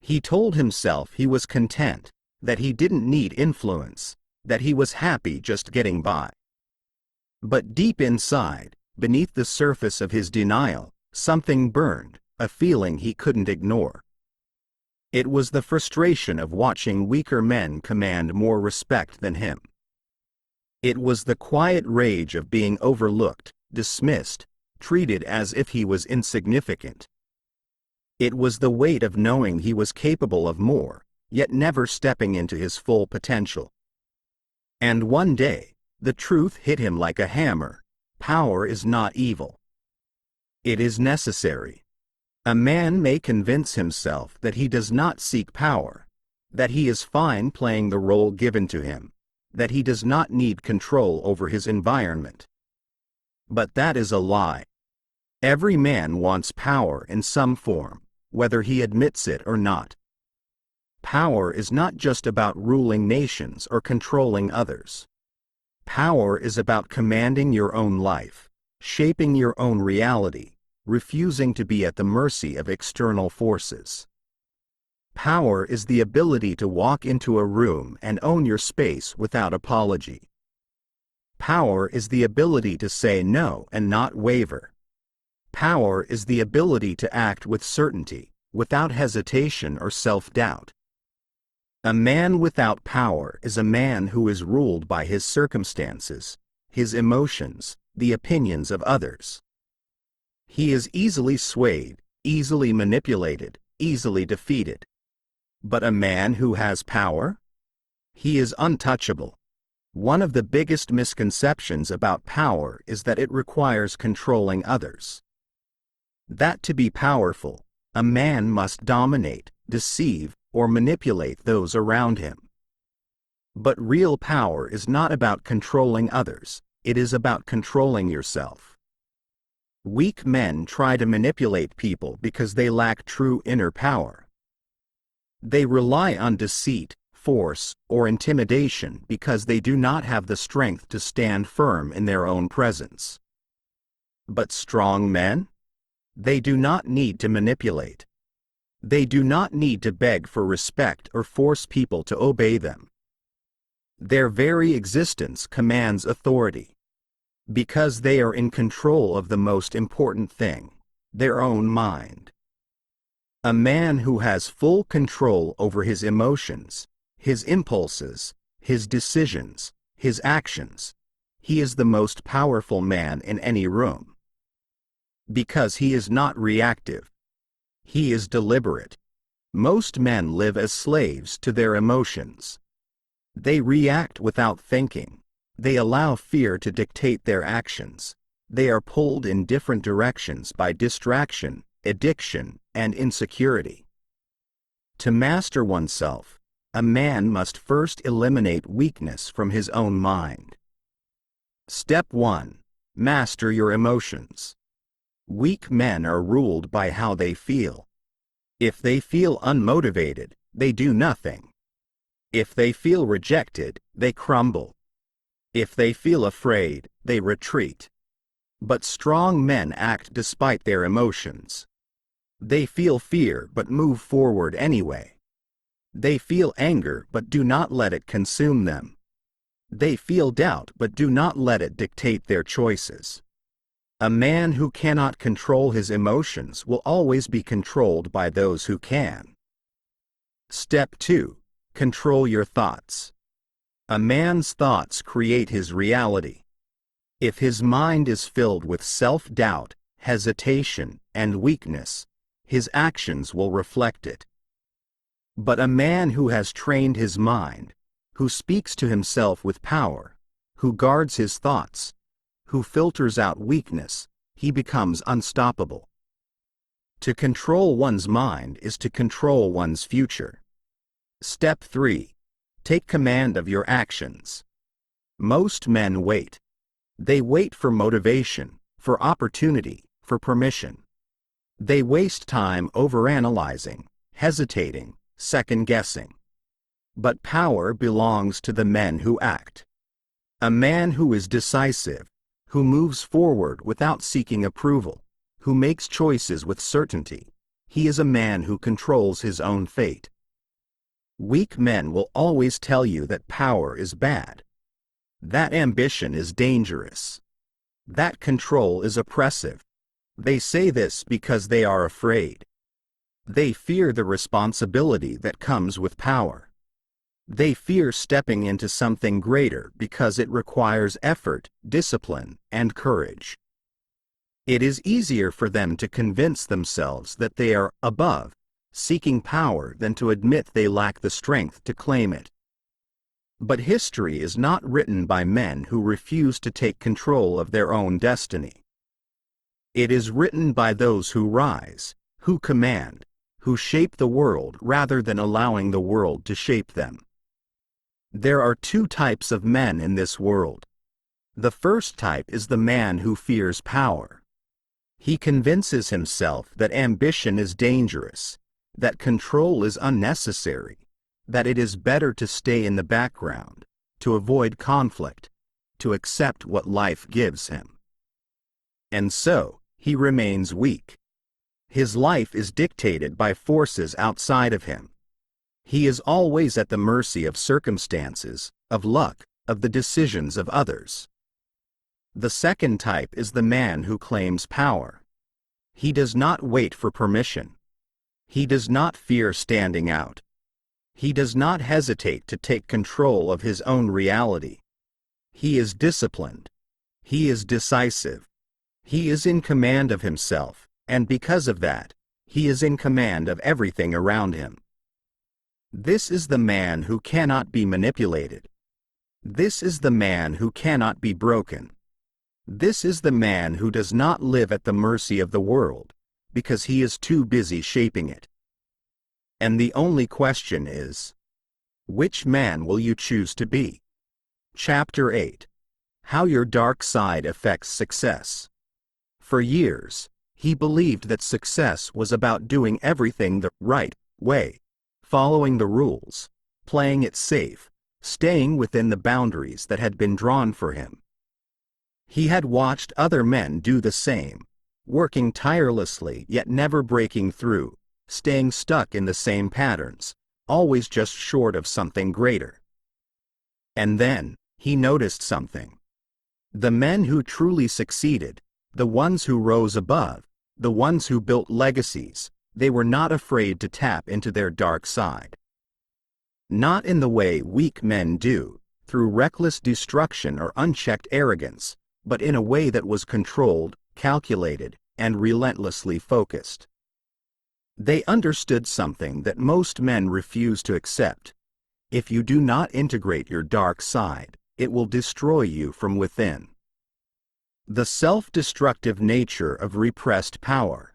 He told himself he was content, that he didn't need influence, that he was happy just getting by. But deep inside, beneath the surface of his denial, something burned, a feeling he couldn't ignore. It was the frustration of watching weaker men command more respect than him. It was the quiet rage of being overlooked, dismissed, treated as if he was insignificant. It was the weight of knowing he was capable of more, yet never stepping into his full potential. And one day, the truth hit him like a hammer: power is not evil. It is necessary. A man may convince himself that he does not seek power, that he is fine playing the role given to him, that he does not need control over his environment. But that is a lie. Every man wants power in some form, whether he admits it or not. Power is not just about ruling nations or controlling others. Power is about commanding your own life, shaping your own reality, refusing to be at the mercy of external forces. Power is the ability to walk into a room and own your space without apology. Power is the ability to say no and not waver. Power is the ability to act with certainty, without hesitation or self-doubt. A man without power is a man who is ruled by his circumstances, his emotions, the opinions of others. He is easily swayed, easily manipulated, easily defeated. But a man who has power? He is untouchable. One of the biggest misconceptions about power is that it requires controlling others. That to be powerful, a man must dominate, deceive, or manipulate those around him. But real power is not about controlling others, it is about controlling yourself. Weak men try to manipulate people because they lack true inner power. They rely on deceit, force, or intimidation because they do not have the strength to stand firm in their own presence. But strong men? They do not need to manipulate. They do not need to beg for respect or force people to obey them. Their very existence commands authority. Because they are in control of the most important thing, their own mind. A man who has full control over his emotions, his impulses, his decisions, his actions, he is the most powerful man in any room. Because he is not reactive. He is deliberate. Most men live as slaves to their emotions. They react without thinking. They allow fear to dictate their actions. They are pulled in different directions by distraction, addiction, and insecurity. To master oneself, a man must first eliminate weakness from his own mind. Step 1. Master your emotions. Weak men are ruled by how they feel. If they feel unmotivated, they do nothing. If they feel rejected, they crumble. If they feel afraid, they retreat. But strong men act despite their emotions. They feel fear but move forward anyway. They feel anger but do not let it consume them. They feel doubt but do not let it dictate their choices. A man who cannot control his emotions will always be controlled by those who can. Step 2. Control your thoughts. A man's thoughts create his reality. If his mind is filled with self-doubt, hesitation, and weakness, his actions will reflect it. But a man who has trained his mind, who speaks to himself with power, who guards his thoughts, who filters out weakness, he becomes unstoppable. To control one's mind is to control one's future. Step 3. Take command of your actions. Most men wait. They wait for motivation, for opportunity, for permission. They waste time overanalyzing, hesitating, second-guessing. But power belongs to the men who act. A man who is decisive, who moves forward without seeking approval, who makes choices with certainty, he is a man who controls his own fate. Weak men will always tell you that power is bad. That ambition is dangerous. That control is oppressive. They say this because they are afraid. They fear the responsibility that comes with power. They fear stepping into something greater because it requires effort, discipline, and courage. It is easier for them to convince themselves that they are above, seeking power than to admit they lack the strength to claim it. But history is not written by men who refuse to take control of their own destiny. It is written by those who rise, who command, who shape the world rather than allowing the world to shape them. There are two types of men in this world. The first type is the man who fears power. He convinces himself that ambition is dangerous, that control is unnecessary, that it is better to stay in the background, to avoid conflict, to accept what life gives him. And so, he remains weak. His life is dictated by forces outside of him. He is always at the mercy of circumstances, of luck, of the decisions of others. The second type is the man who claims power. He does not wait for permission. He does not fear standing out. He does not hesitate to take control of his own reality. He is disciplined. He is decisive. He is in command of himself, and because of that, he is in command of everything around him. This is the man who cannot be manipulated. This is the man who cannot be broken. This is the man who does not live at the mercy of the world, because he is too busy shaping it. And the only question is, which man will you choose to be? Chapter 8. How Your Dark Side Affects Success. For years, he believed that success was about doing everything the right way, following the rules, playing it safe, staying within the boundaries that had been drawn for him. He had watched other men do the same, working tirelessly yet never breaking through, staying stuck in the same patterns, always just short of something greater. And then, he noticed something. The men who truly succeeded, the ones who rose above, the ones who built legacies, they were not afraid to tap into their dark side. Not in the way weak men do, through reckless destruction or unchecked arrogance, but in a way that was controlled, calculated, and relentlessly focused. They understood something that most men refuse to accept. If you do not integrate your dark side, it will destroy you from within. The self-destructive nature of repressed power.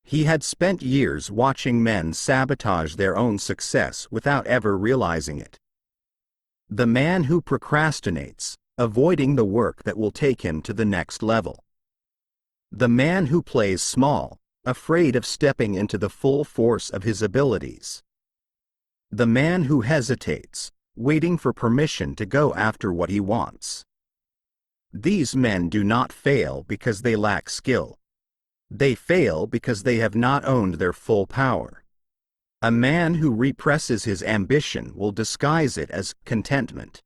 He had spent years watching men sabotage their own success without ever realizing it. The man who procrastinates, avoiding the work that will take him to the next level. The man who plays small, afraid of stepping into the full force of his abilities. The man who hesitates, waiting for permission to go after what he wants. These men do not fail because they lack skill. They fail because they have not owned their full power. A man who represses his ambition will disguise it as contentment.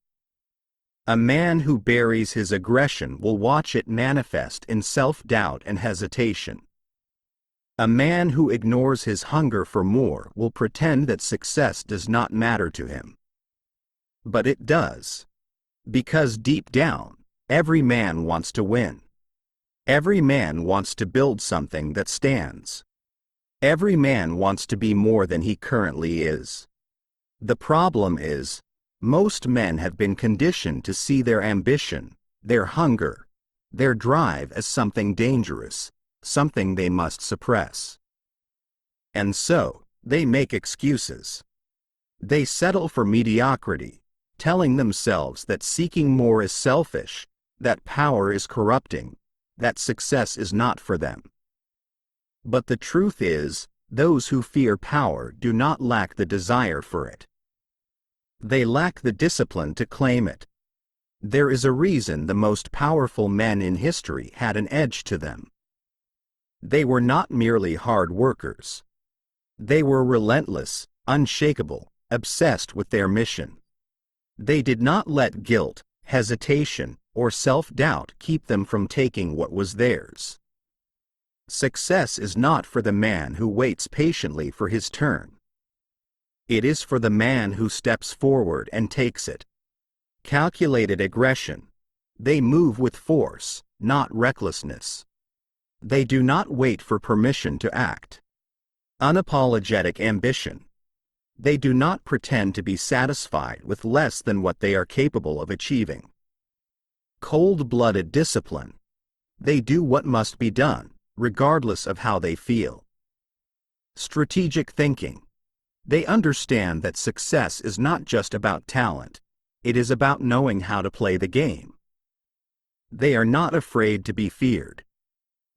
A man who buries his aggression will watch it manifest in self-doubt and hesitation. A man who ignores his hunger for more will pretend that success does not matter to him. But it does. Because deep down, every man wants to win. Every man wants to build something that stands. Every man wants to be more than he currently is. The problem is, most men have been conditioned to see their ambition, their hunger, their drive as something dangerous, something they must suppress. And so, they make excuses. They settle for mediocrity, telling themselves that seeking more is selfish, that power is corrupting, that success is not for them. But the truth is, those who fear power do not lack the desire for it. They lack the discipline to claim it. There is a reason the most powerful men in history had an edge to them. They were not merely hard workers. They were relentless, unshakable, obsessed with their mission. They did not let guilt, hesitation, or self-doubt keep them from taking what was theirs. Success is not for the man who waits patiently for his turn. It is for the man who steps forward and takes it. Calculated aggression. They move with force, not recklessness. They do not wait for permission to act. Unapologetic ambition. They do not pretend to be satisfied with less than what they are capable of achieving. Cold-blooded discipline. They do what must be done, regardless of how they feel. Strategic thinking. They understand that success is not just about talent, it is about knowing how to play the game. They are not afraid to be feared.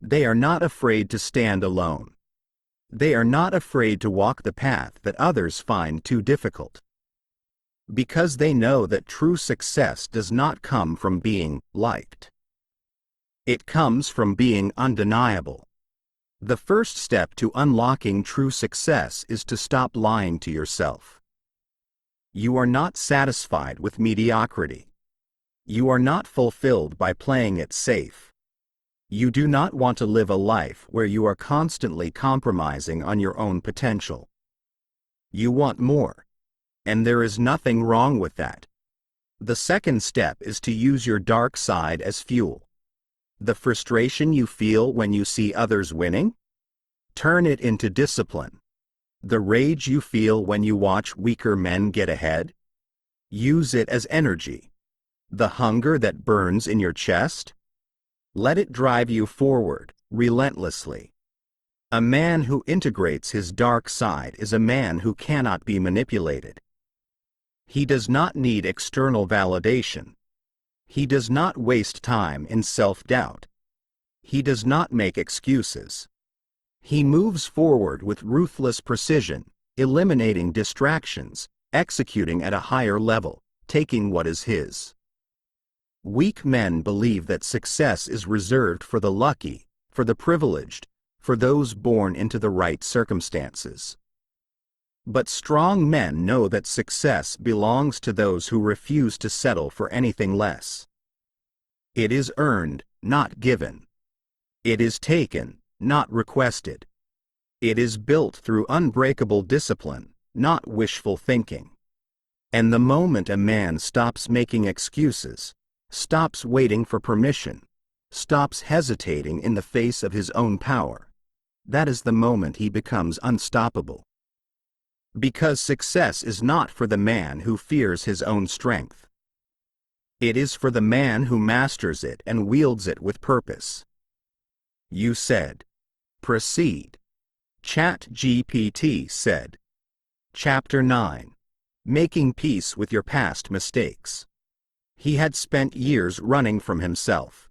They are not afraid to stand alone. They are not afraid to walk the path that others find too difficult. Because they know that true success does not come from being liked. It comes from being undeniable. The first step to unlocking true success is to stop lying to yourself. You are not satisfied with mediocrity. You are not fulfilled by playing it safe. You do not want to live a life where you are constantly compromising on your own potential. You want more. And there is nothing wrong with that. The second step is to use your dark side as fuel. The frustration you feel when you see others winning? Turn it into discipline. The rage you feel when you watch weaker men get ahead? Use it as energy. The hunger that burns in your chest? Let it drive you forward, relentlessly. A man who integrates his dark side is a man who cannot be manipulated. He does not need external validation. He does not waste time in self-doubt. He does not make excuses. He moves forward with ruthless precision, eliminating distractions, executing at a higher level, taking what is his. Weak men believe that success is reserved for the lucky, for the privileged, for those born into the right circumstances. But strong men know that success belongs to those who refuse to settle for anything less. It is earned, not given. It is taken, not requested. It is built through unbreakable discipline, not wishful thinking. And the moment a man stops making excuses, stops waiting for permission, stops hesitating in the face of his own power, that is the moment he becomes unstoppable. Because success is not for the man who fears his own strength. It is for the man who masters it and wields it with purpose. You said. Proceed. ChatGPT said. Chapter 9. Making Peace with Your Past Mistakes. He had spent years running from himself.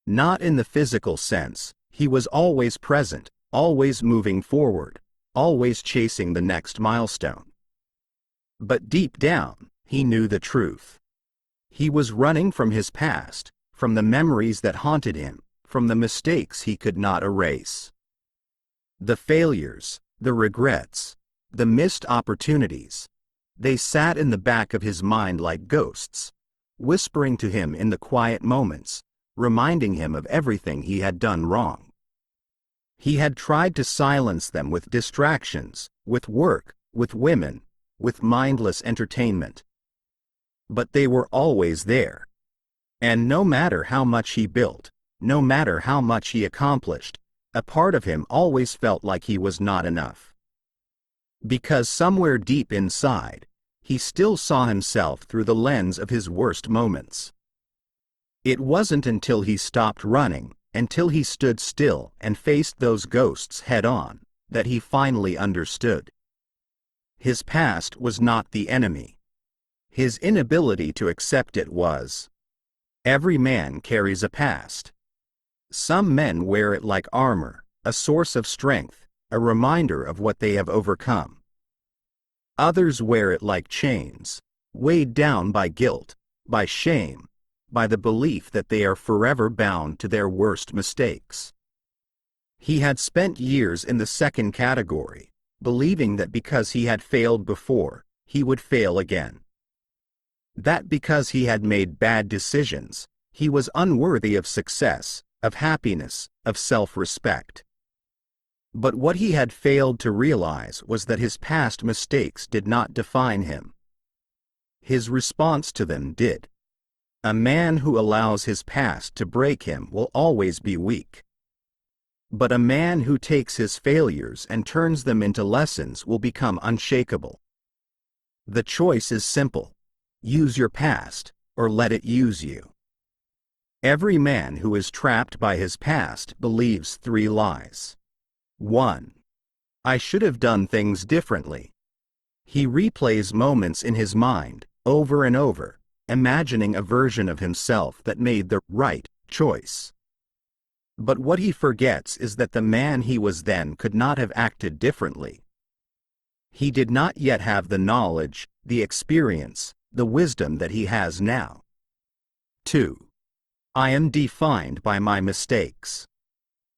Not in the physical sense, he was always present, always moving forward, always chasing the next milestone. But deep down, he knew the truth. He was running from his past, from the memories that haunted him, from the mistakes he could not erase. The failures, the regrets, the missed opportunities, they sat in the back of his mind like ghosts, whispering to him in the quiet moments, reminding him of everything he had done wrong. He had tried to silence them with distractions, with work, with women, with mindless entertainment. But they were always there. And no matter how much he built, no matter how much he accomplished, a part of him always felt like he was not enough. Because somewhere deep inside, he still saw himself through the lens of his worst moments. It wasn't until he stopped running, until he stood still and faced those ghosts head-on, that he finally understood. His past was not the enemy. His inability to accept it was. Every man carries a past. Some men wear it like armor, a source of strength, a reminder of what they have overcome. Others wear it like chains, weighed down by guilt, by shame, by the belief that they are forever bound to their worst mistakes. He had spent years in the second category, believing that because he had failed before, he would fail again. That because he had made bad decisions, he was unworthy of success, of happiness, of self-respect. But what he had failed to realize was that his past mistakes did not define him. His response to them did. A man who allows his past to break him will always be weak. But a man who takes his failures and turns them into lessons will become unshakable. The choice is simple. Use your past, or let it use you. Every man who is trapped by his past believes three lies. 1. I should have done things differently. He replays moments in his mind, over and over, imagining a version of himself that made the right choice. But what he forgets is that the man he was then could not have acted differently. He did not yet have the knowledge, the experience, the wisdom that he has now. 2. I am defined by my mistakes.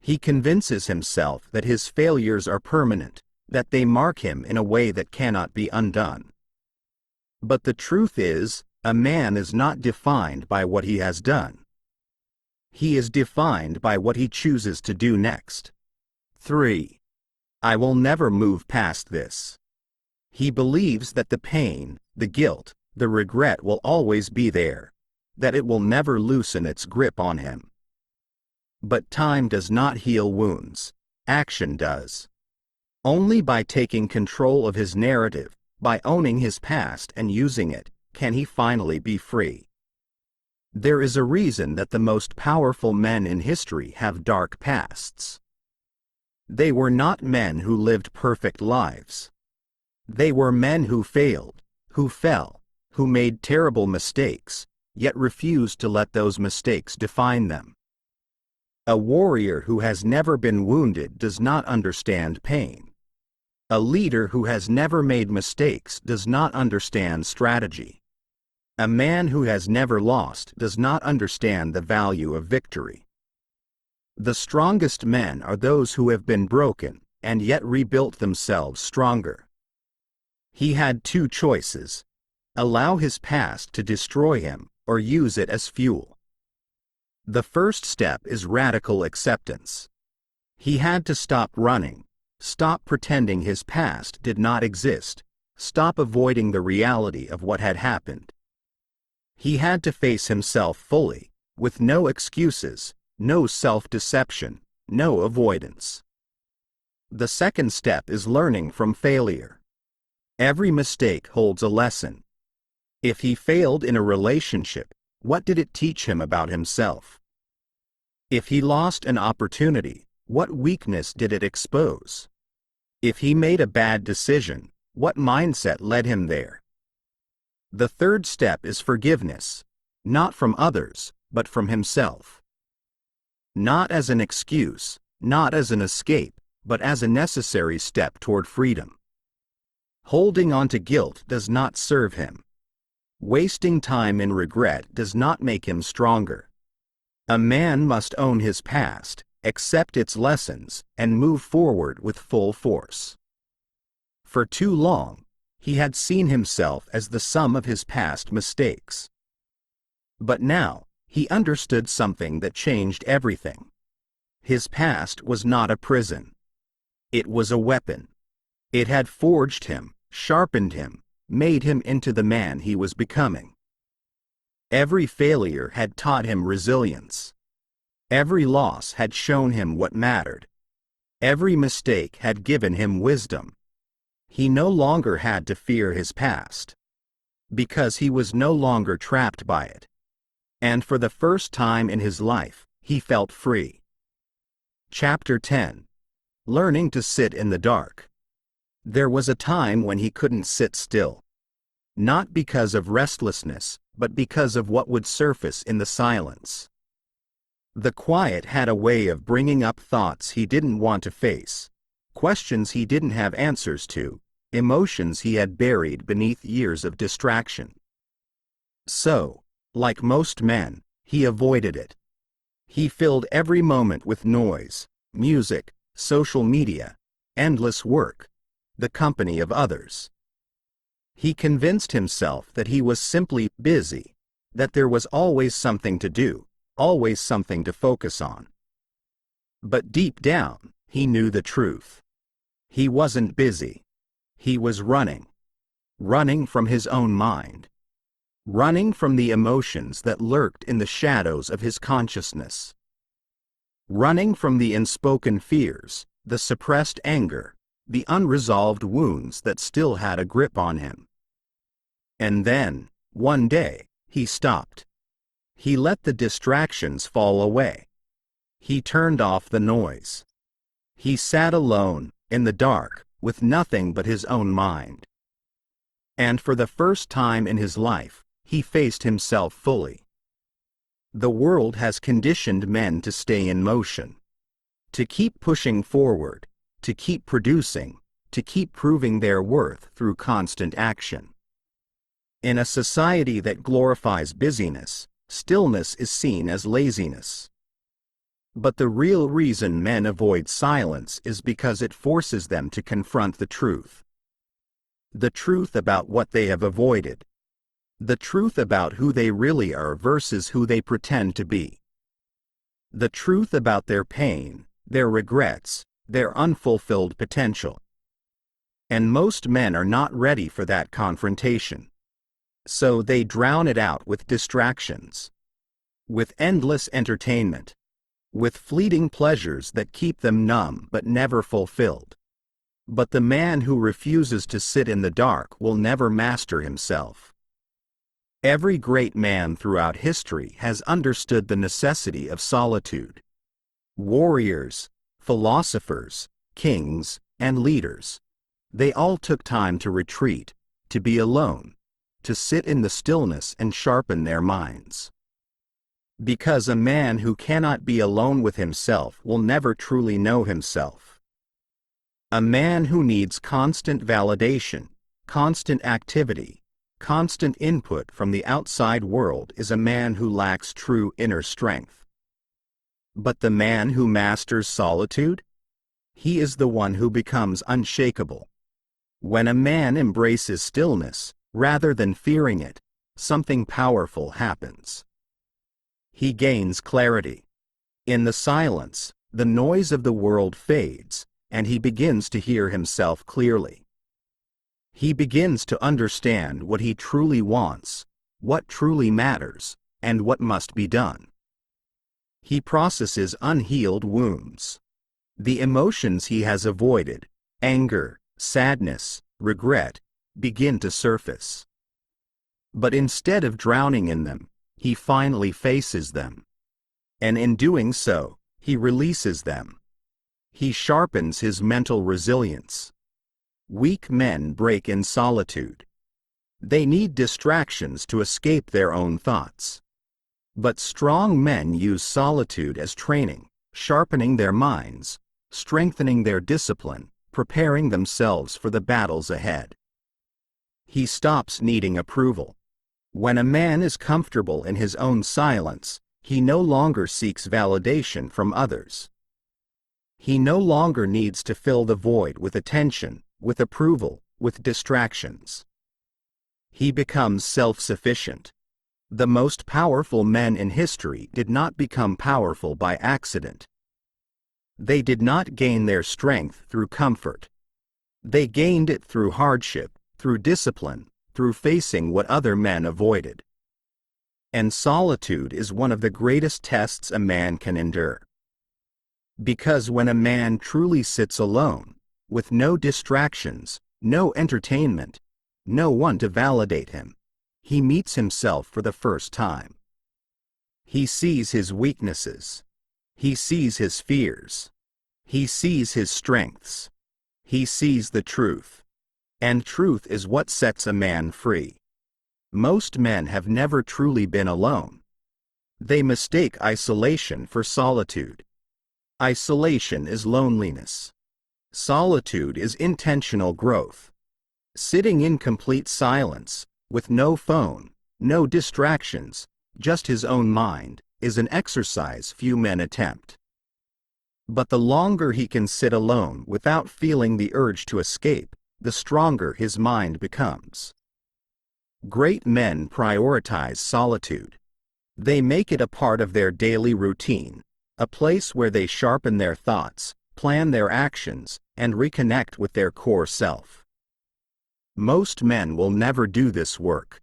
He convinces himself that his failures are permanent, that they mark him in a way that cannot be undone. But the truth is, a man is not defined by what he has done. He is defined by what he chooses to do next. 3. I will never move past this. He believes that the pain, the guilt, the regret will always be there, that it will never loosen its grip on him. But time does not heal wounds, action does. Only by taking control of his narrative, by owning his past and using it, can he finally be free. There is a reason that the most powerful men in history have dark pasts. They were not men who lived perfect lives. They were men who failed, who fell, who made terrible mistakes, yet refused to let those mistakes define them. A warrior who has never been wounded does not understand pain. A leader who has never made mistakes does not understand strategy. A man who has never lost does not understand the value of victory. The strongest men are those who have been broken, and yet rebuilt themselves stronger. He had two choices: allow his past to destroy him, or use it as fuel. The first step is radical acceptance. He had to stop running, stop pretending his past did not exist, stop avoiding the reality of what had happened. He had to face himself fully, with no excuses, no self-deception, no avoidance. The second step is learning from failure. Every mistake holds a lesson. If he failed in a relationship, what did it teach him about himself? If he lost an opportunity, what weakness did it expose? If he made a bad decision, what mindset led him there? The third step is forgiveness, not from others, but from himself. Not as an excuse, not as an escape, but as a necessary step toward freedom. Holding on to guilt does not serve him. Wasting time in regret does not make him stronger. A man must own his past, accept its lessons, and move forward with full force. For too long, he had seen himself as the sum of his past mistakes. But now, he understood something that changed everything. His past was not a prison. It was a weapon. It had forged him, sharpened him, made him into the man he was becoming. Every failure had taught him resilience. Every loss had shown him what mattered. Every mistake had given him wisdom. He no longer had to fear his past, because he was no longer trapped by it. And for the first time in his life, he felt free. Chapter 10. Learning to sit in the dark. There was a time when he couldn't sit still. Not because of restlessness, but because of what would surface in the silence. The quiet had a way of bringing up thoughts he didn't want to face, questions he didn't have answers to, emotions he had buried beneath years of distraction. So, like most men, he avoided it. He filled every moment with noise, music, social media, endless work, the company of others. He convinced himself that he was simply busy, that there was always something to do, always something to focus on. But deep down, he knew the truth. He wasn't busy. He was running. Running from his own mind. Running from the emotions that lurked in the shadows of his consciousness. Running from the unspoken fears, the suppressed anger, the unresolved wounds that still had a grip on him. And then, one day, he stopped. He let the distractions fall away. He turned off the noise. He sat alone, in the dark, with nothing but his own mind. And for the first time in his life, he faced himself fully. The world has conditioned men to stay in motion, to keep pushing forward, to keep producing, to keep proving their worth through constant action. In a society that glorifies busyness, stillness is seen as laziness. But the real reason men avoid silence is because it forces them to confront the truth. The truth about what they have avoided. The truth about who they really are versus who they pretend to be. The truth about their pain, their regrets, their unfulfilled potential. And most men are not ready for that confrontation. So they drown it out with distractions, with endless entertainment, with fleeting pleasures that keep them numb but never fulfilled. But the man who refuses to sit in the dark will never master himself. Every great man throughout history has understood the necessity of solitude. Warriors, philosophers, kings, and leaders. They all took time to retreat, to be alone, to sit in the stillness and sharpen their minds. Because a man who cannot be alone with himself will never truly know himself. A man who needs constant validation, constant activity, constant input from the outside world is a man who lacks true inner strength. But the man who masters solitude? He is the one who becomes unshakable. When a man embraces stillness, rather than fearing it, something powerful happens. He gains clarity. In the silence, the noise of the world fades, and he begins to hear himself clearly. He begins to understand what he truly wants, what truly matters, and what must be done. He processes unhealed wounds. The emotions he has avoided, anger, sadness, regret, begin to surface. But instead of drowning in them, he finally faces them. And in doing so, he releases them. He sharpens his mental resilience. Weak men break in solitude. They need distractions to escape their own thoughts. But strong men use solitude as training, sharpening their minds, strengthening their discipline, preparing themselves for the battles ahead. He stops needing approval. When a man is comfortable in his own silence, he no longer seeks validation from others. He no longer needs to fill the void with attention, with approval, with distractions. He becomes self-sufficient. The most powerful men in history did not become powerful by accident. They did not gain their strength through comfort. They gained it through hardship, through discipline, through facing what other men avoided. And solitude is one of the greatest tests a man can endure. Because when a man truly sits alone, with no distractions, no entertainment, no one to validate him, he meets himself for the first time. He sees his weaknesses. He sees his fears. He sees his strengths. He sees the truth. And truth is what sets a man free. Most men have never truly been alone. They mistake isolation for solitude. Isolation is loneliness. Solitude is intentional growth. Sitting in complete silence, with no phone, no distractions, just his own mind, is an exercise few men attempt. But the longer he can sit alone without feeling the urge to escape, the stronger his mind becomes. Great men prioritize solitude. They make it a part of their daily routine, a place where they sharpen their thoughts, plan their actions, and reconnect with their core self. Most men will never do this work.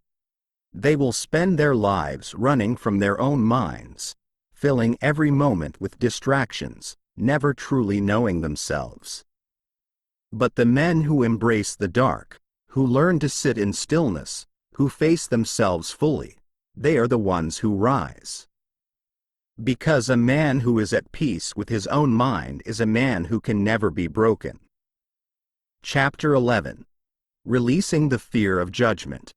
They will spend their lives running from their own minds, filling every moment with distractions, never truly knowing themselves. But the men who embrace the dark, who learn to sit in stillness, who face themselves fully, they are the ones who rise. Because a man who is at peace with his own mind is a man who can never be broken. Chapter 11. Releasing the fear of judgment.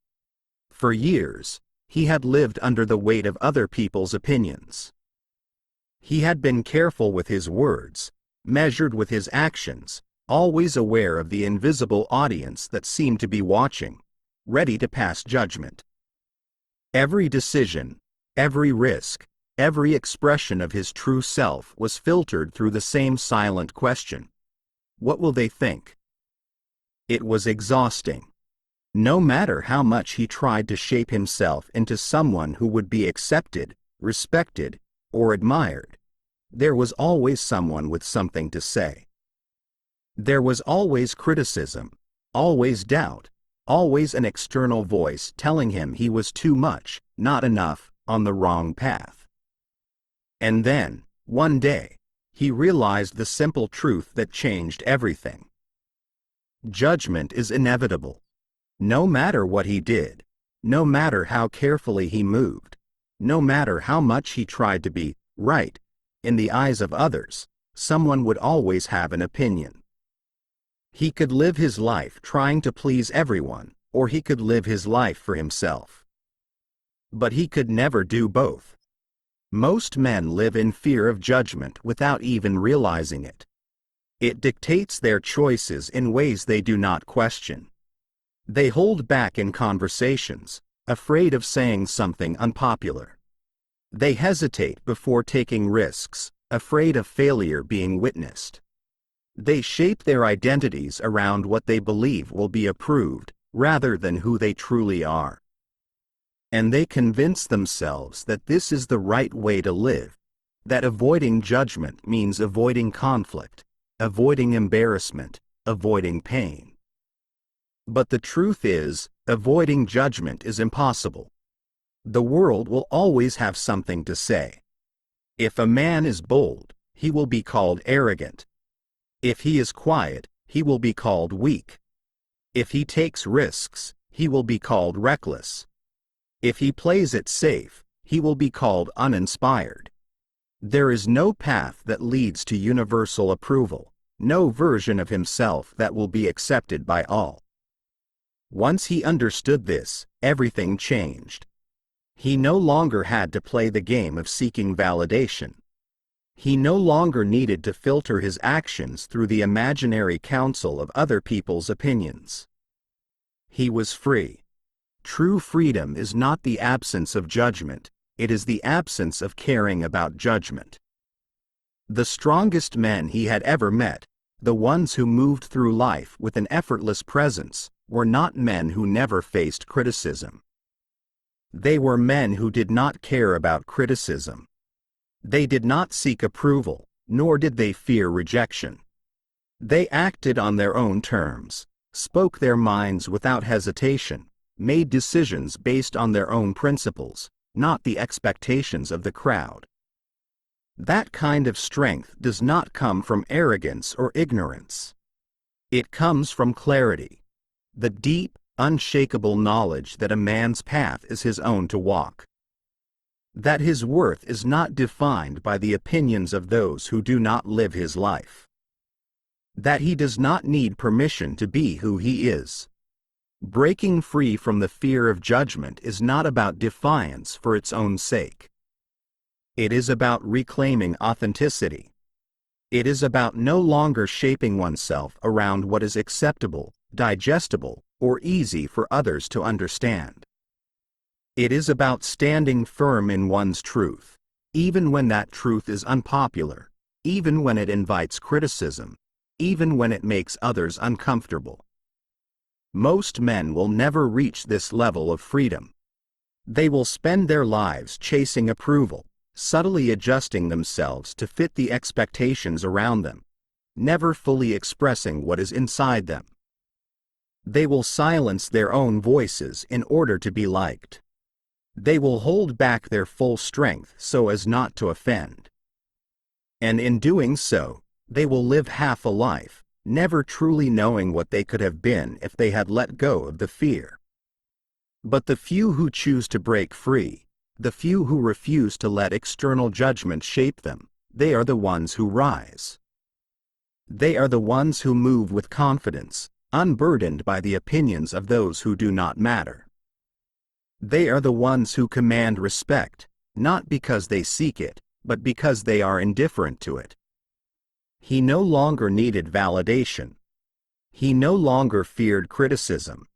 For years, he had lived under the weight of other people's opinions. He had been careful with his words, measured with his actions, always aware of the invisible audience that seemed to be watching, ready to pass judgment. Every decision, every risk, every expression of his true self was filtered through the same silent question: what will they think? It was exhausting. No matter how much he tried to shape himself into someone who would be accepted, respected, or admired, there was always someone with something to say. There was always criticism, always doubt, always an external voice telling him he was too much, not enough, on the wrong path. And then, one day, he realized the simple truth that changed everything. Judgment is inevitable. No matter what he did, no matter how carefully he moved, no matter how much he tried to be right, in the eyes of others, someone would always have an opinion. He could live his life trying to please everyone, or he could live his life for himself. But he could never do both. Most men live in fear of judgment without even realizing it. It dictates their choices in ways they do not question. They hold back in conversations, afraid of saying something unpopular. They hesitate before taking risks, afraid of failure being witnessed. They shape their identities around what they believe will be approved, rather than who they truly are. And they convince themselves that this is the right way to live, that avoiding judgment means avoiding conflict, avoiding embarrassment, avoiding pain. But the truth is, avoiding judgment is impossible. The world will always have something to say. If a man is bold, he will be called arrogant. If he is quiet, he will be called weak. If he takes risks, he will be called reckless. If he plays it safe, he will be called uninspired. There is no path that leads to universal approval, no version of himself that will be accepted by all. Once he understood this, everything changed. He no longer had to play the game of seeking validation. He no longer needed to filter his actions through the imaginary counsel of other people's opinions. He was free. True freedom is not the absence of judgment, it is the absence of caring about judgment. The strongest men he had ever met, the ones who moved through life with an effortless presence, were not men who never faced criticism. They were men who did not care about criticism. They did not seek approval, nor did they fear rejection. They acted on their own terms, spoke their minds without hesitation, made decisions based on their own principles, not the expectations of the crowd. That kind of strength does not come from arrogance or ignorance. It comes from clarity, the deep, unshakable knowledge that a man's path is his own to walk. That his worth is not defined by the opinions of those who do not live his life. That he does not need permission to be who he is. Breaking free from the fear of judgment is not about defiance for its own sake. It is about reclaiming authenticity. It is about no longer shaping oneself around what is acceptable, digestible, or easy for others to understand. It is about standing firm in one's truth, even when that truth is unpopular, even when it invites criticism, even when it makes others uncomfortable. Most men will never reach this level of freedom. They will spend their lives chasing approval, subtly adjusting themselves to fit the expectations around them, never fully expressing what is inside them. They will silence their own voices in order to be liked. They will hold back their full strength so as not to offend. And in doing so, they will live half a life, never truly knowing what they could have been if they had let go of the fear. But the few who choose to break free, The few who refuse to let external judgment shape them, they are the ones who rise. They are the ones who move with confidence, unburdened by the opinions of those who do not matter. They are the ones who command respect, not because they seek it, but because they are indifferent to it. He no longer needed validation. He no longer feared criticism.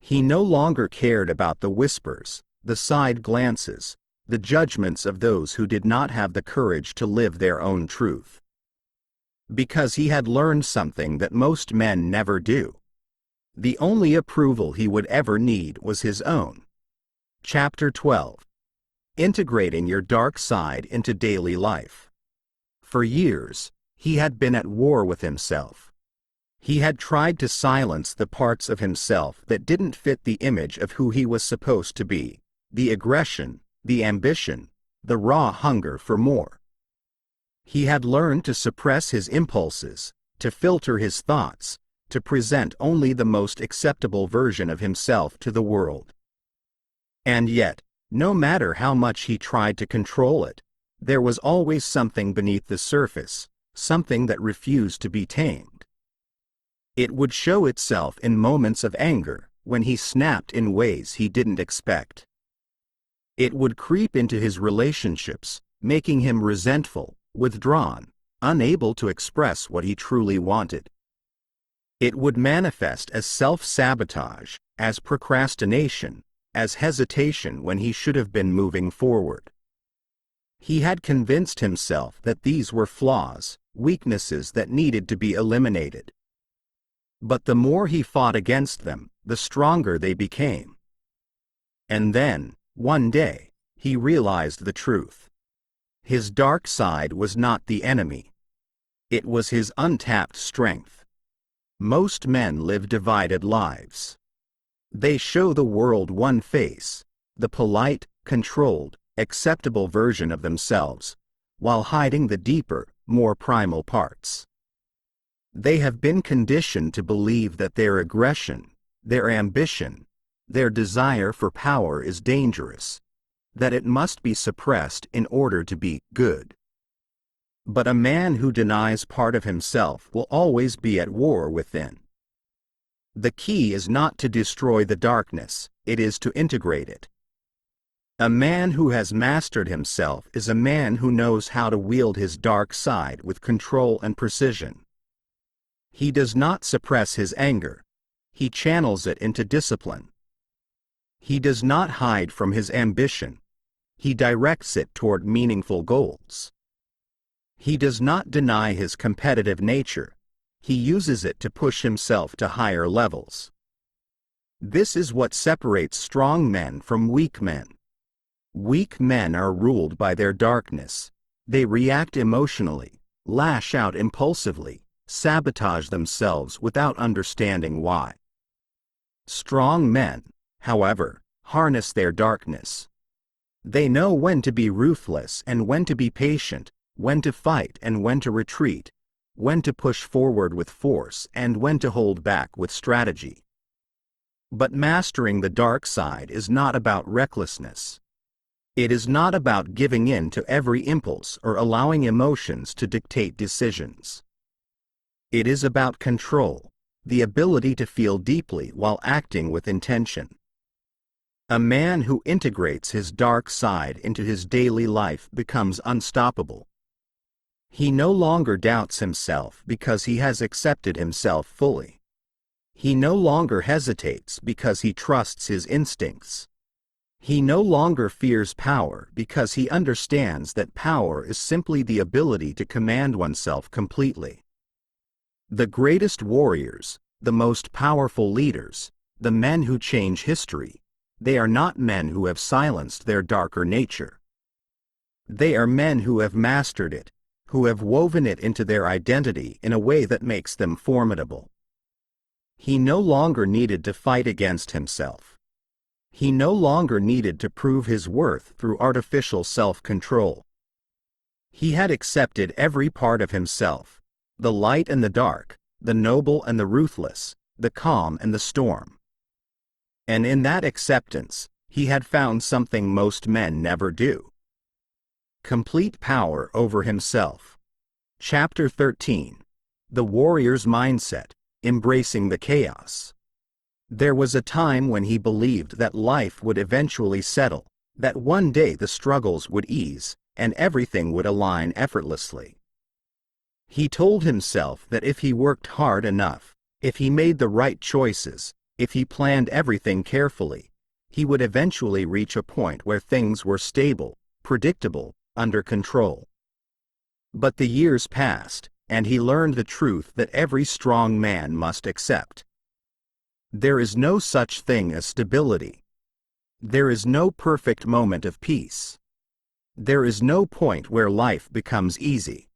He no longer cared about the whispers, the side glances, the judgments of those who did not have the courage to live their own truth. Because he had learned something that most men never do. The only approval he would ever need was his own. Chapter 12. Integrating your dark side into daily life. For years, he had been at war with himself. He had tried to silence the parts of himself that didn't fit the image of who he was supposed to be, the aggression, the ambition, the raw hunger for more. He had learned to suppress his impulses, to filter his thoughts, to present only the most acceptable version of himself to the world. And yet, no matter how much he tried to control it, there was always something beneath the surface, something that refused to be tamed. It would show itself in moments of anger, when he snapped in ways he didn't expect. It would creep into his relationships, making him resentful, withdrawn, unable to express what he truly wanted. It would manifest as self-sabotage, as procrastination, as hesitation when he should have been moving forward. He had convinced himself that these were flaws, weaknesses that needed to be eliminated. But the more he fought against them, the stronger they became. And then, one day, he realized the truth. His dark side was not the enemy. It was his untapped strength. Most men live divided lives. They show the world one face, the polite, controlled, acceptable version of themselves, while hiding the deeper, more primal parts. They have been conditioned to believe that their aggression, their ambition, their desire for power is dangerous, that it must be suppressed in order to be good. But a man who denies part of himself will always be at war within. The key is not to destroy the darkness, it is to integrate it. A man who has mastered himself is a man who knows how to wield his dark side with control and precision. He does not suppress his anger. He channels it into discipline. He does not hide from his ambition. He directs it toward meaningful goals. He does not deny his competitive nature. He uses it to push himself to higher levels. This is what separates strong men from weak men. Weak men are ruled by their darkness. They react emotionally, lash out impulsively, sabotage themselves without understanding why. Strong men, however, harness their darkness. They know when to be ruthless and when to be patient, when to fight and when to retreat, when to push forward with force and when to hold back with strategy. But mastering the dark side is not about recklessness. It is not about giving in to every impulse or allowing emotions to dictate decisions. It is about control, the ability to feel deeply while acting with intention. A man who integrates his dark side into his daily life becomes unstoppable. He no longer doubts himself because he has accepted himself fully. He no longer hesitates because he trusts his instincts. He no longer fears power because he understands that power is simply the ability to command oneself completely. The greatest warriors, the most powerful leaders, the men who change history, they are not men who have silenced their darker nature. They are men who have mastered it, who have woven it into their identity in a way that makes them formidable. He no longer needed to fight against himself. He no longer needed to prove his worth through artificial self-control. He had accepted every part of himself, the light and the dark, the noble and the ruthless, the calm and the storm. And in that acceptance, He had found something most men never do. Complete power over himself. Chapter 13. The Warrior's Mindset, Embracing the Chaos. There was a time when he believed that life would eventually settle, that one day the struggles would ease, and everything would align effortlessly. He told himself that if he worked hard enough, if he made the right choices, if he planned everything carefully, he would eventually reach a point where things were stable, predictable, under control. But the years passed, and he learned the truth that every strong man must accept. There is no such thing as stability. There is no perfect moment of peace. There is no point where life becomes easy.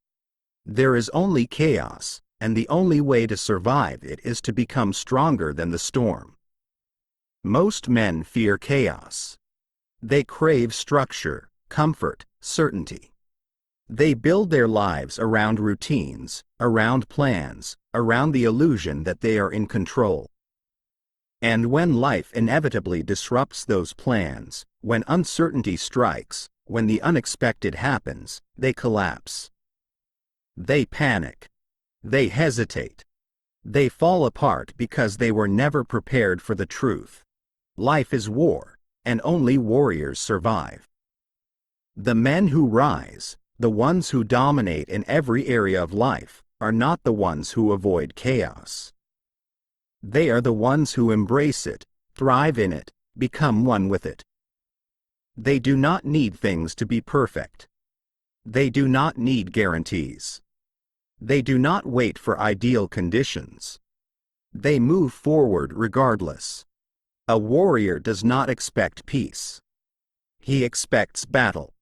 There is only chaos, and the only way to survive it is to become stronger than the storm. Most men fear chaos. They crave structure, comfort, certainty. They build their lives around routines, around plans, around the illusion that they are in control. And when life inevitably disrupts those plans, when uncertainty strikes, when the unexpected happens, they collapse. They panic. They hesitate. They fall apart because they were never prepared for the truth. Life is war, and only warriors survive. The men who rise, the ones who dominate in every area of life, are not the ones who avoid chaos. They are the ones who embrace it, thrive in it, become one with it. They do not need things to be perfect. They do not need guarantees. They do not wait for ideal conditions. They move forward regardless. A warrior does not expect peace. He expects battle.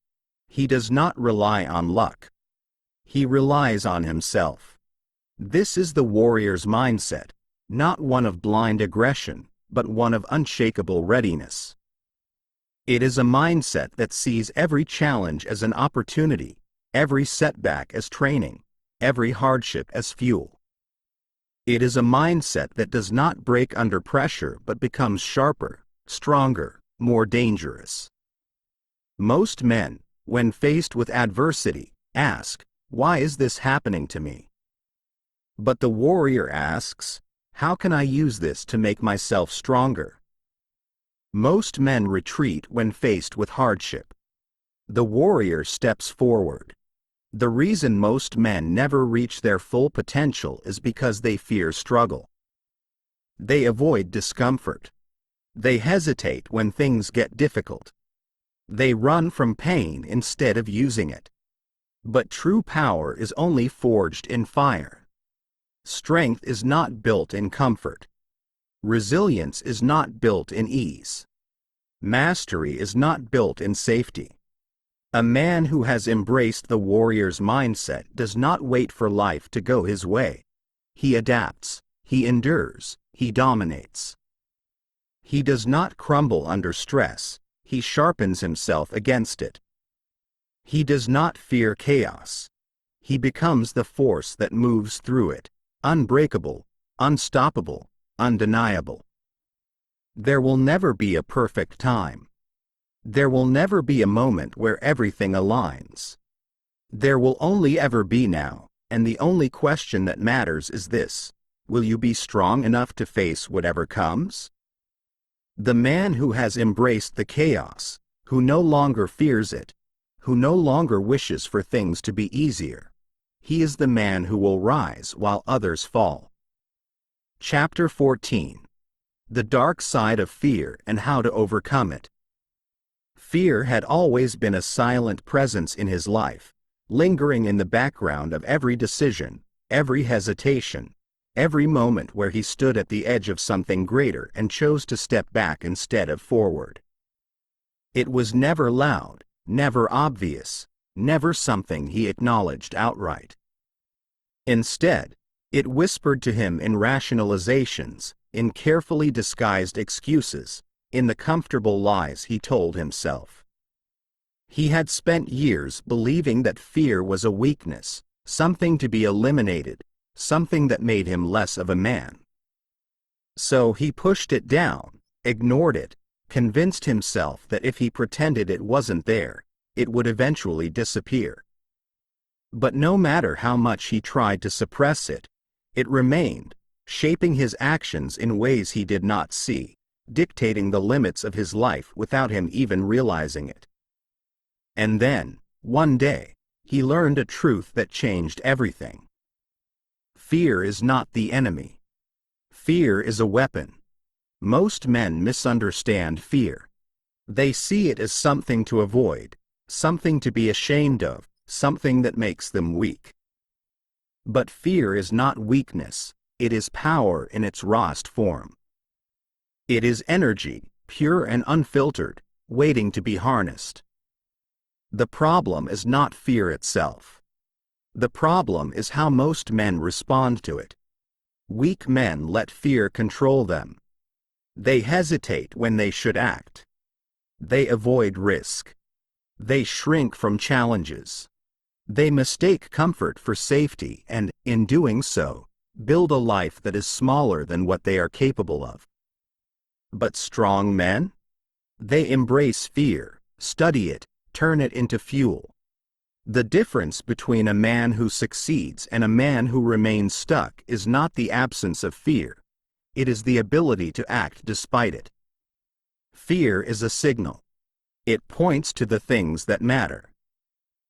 He does not rely on luck. He relies on himself. This is the warrior's mindset, not one of blind aggression, but one of unshakable readiness. It is a mindset that sees every challenge as an opportunity, every setback as training, every hardship as fuel. It is a mindset that does not break under pressure but becomes sharper, stronger, more dangerous. Most men, when faced with adversity, ask, "Why is this happening to me?" But the warrior asks, "How can I use this to make myself stronger?" Most men retreat when faced with hardship. The warrior steps forward. The reason most men never reach their full potential is because they fear struggle. They avoid discomfort. They hesitate when things get difficult. They run from pain instead of using it. But true power is only forged in fire. Strength is not built in comfort. Resilience is not built in ease. Mastery is not built in safety. A man who has embraced the warrior's mindset does not wait for life to go his way. He adapts, he endures, he dominates. He does not crumble under stress, he sharpens himself against it. He does not fear chaos. He becomes the force that moves through it, unbreakable, unstoppable, undeniable. There will never be a perfect time. There will never be a moment where everything aligns. There will only ever be now, and the only question that matters is this: will you be strong enough to face whatever comes? The man who has embraced the chaos, who no longer fears it, who no longer wishes for things to be easier, he is the man who will rise while others fall. Chapter 14. The Dark Side of Fear and How to Overcome It. Fear had always been a silent presence in his life, lingering in the background of every decision, every hesitation, every moment where he stood at the edge of something greater and chose to step back instead of forward. It was never loud, never obvious, never something he acknowledged outright. Instead, it whispered to him in rationalizations, in carefully disguised excuses, in the comfortable lies he told himself. He had spent years believing that fear was a weakness, something to be eliminated, something that made him less of a man. So he pushed it down, ignored it, convinced himself that if he pretended it wasn't there, it would eventually disappear. But no matter how much he tried to suppress it, it remained, shaping his actions in ways he did not see, dictating the limits of his life without him even realizing it. And then, one day, he learned a truth that changed everything. Fear is not the enemy. Fear is a weapon. Most men misunderstand fear. They see it as something to avoid, something to be ashamed of, something that makes them weak. But fear is not weakness, it is power in its rawest form. It is energy, pure and unfiltered, waiting to be harnessed. The problem is not fear itself. The problem is how most men respond to it. Weak men let fear control them. They hesitate when they should act. They avoid risk. They shrink from challenges. They mistake comfort for safety and, in doing so, build a life that is smaller than what they are capable of. But strong men? They embrace fear, study it, turn it into fuel. The difference between a man who succeeds and a man who remains stuck is not the absence of fear. It is the ability to act despite it. Fear is a signal. It points to the things that matter.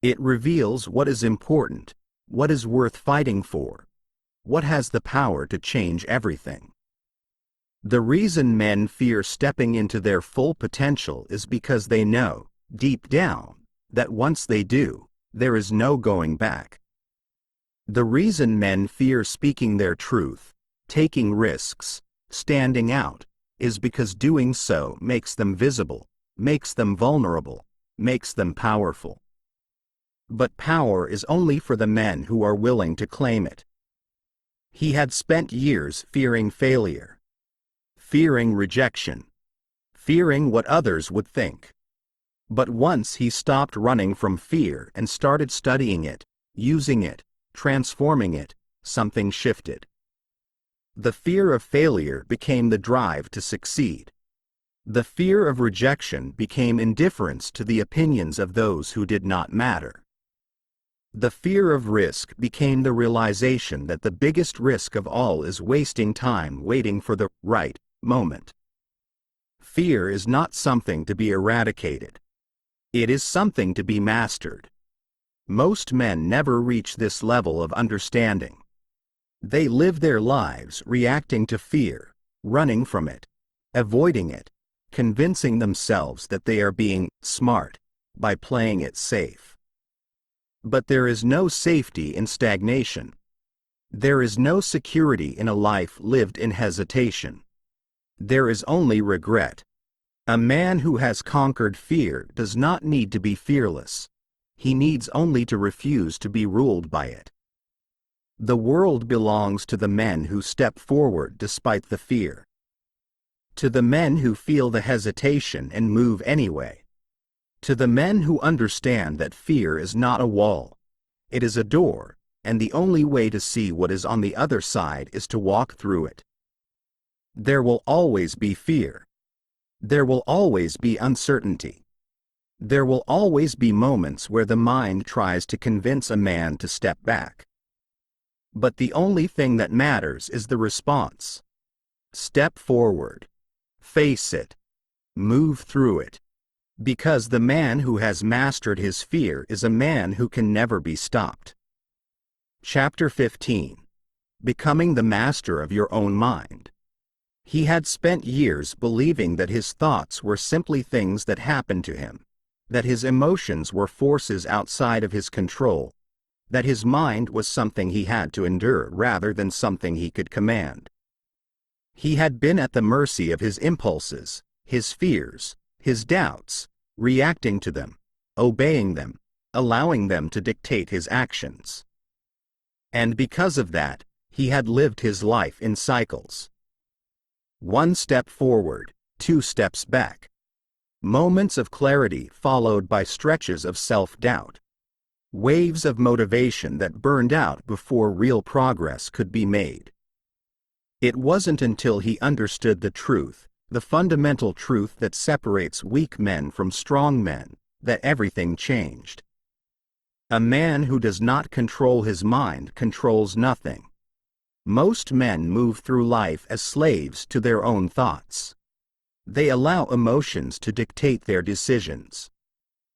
It reveals what is important, what is worth fighting for, what has the power to change everything. The reason men fear stepping into their full potential is because they know, deep down, that once they do, there is no going back. The reason men fear speaking their truth, taking risks, standing out, is because doing so makes them visible, makes them vulnerable, makes them powerful. But power is only for the men who are willing to claim it. He had spent years fearing failure, fearing rejection, fearing what others would think. But once he stopped running from fear and started studying it, using it, transforming it, something shifted. The fear of failure became the drive to succeed. The fear of rejection became indifference to the opinions of those who did not matter. The fear of risk became the realization that the biggest risk of all is wasting time waiting for the right moment. Fear is not something to be eradicated. It is something to be mastered. Most men never reach this level of understanding. They live their lives reacting to fear, running from it, avoiding it, convincing themselves that they are being smart by playing it safe. But there is no safety in stagnation. There is no security in a life lived in hesitation. There is only regret. A man who has conquered fear does not need to be fearless. He needs only to refuse to be ruled by it. The world belongs to the men who step forward despite the fear. To the men who feel the hesitation and move anyway. To the men who understand that fear is not a wall. It is a door, and the only way to see what is on the other side is to walk through it. There will always be fear. There will always be uncertainty. There will always be moments where the mind tries to convince a man to step back. But the only thing that matters is the response. Step forward. Face it. Move through it. Because the man who has mastered his fear is a man who can never be stopped. Chapter 15. Becoming the master of your own mind. He had spent years believing that his thoughts were simply things that happened to him, that his emotions were forces outside of his control, that his mind was something he had to endure rather than something he could command. He had been at the mercy of his impulses, his fears, his doubts, reacting to them, obeying them, allowing them to dictate his actions. And because of that, he had lived his life in cycles. 1 step forward, 2 steps back. Moments of clarity followed by stretches of self-doubt. Waves of motivation that burned out before real progress could be made. It wasn't until he understood the truth, the fundamental truth that separates weak men from strong men, that everything changed. A man who does not control his mind controls nothing. Most men move through life as slaves to their own thoughts. They allow emotions to dictate their decisions.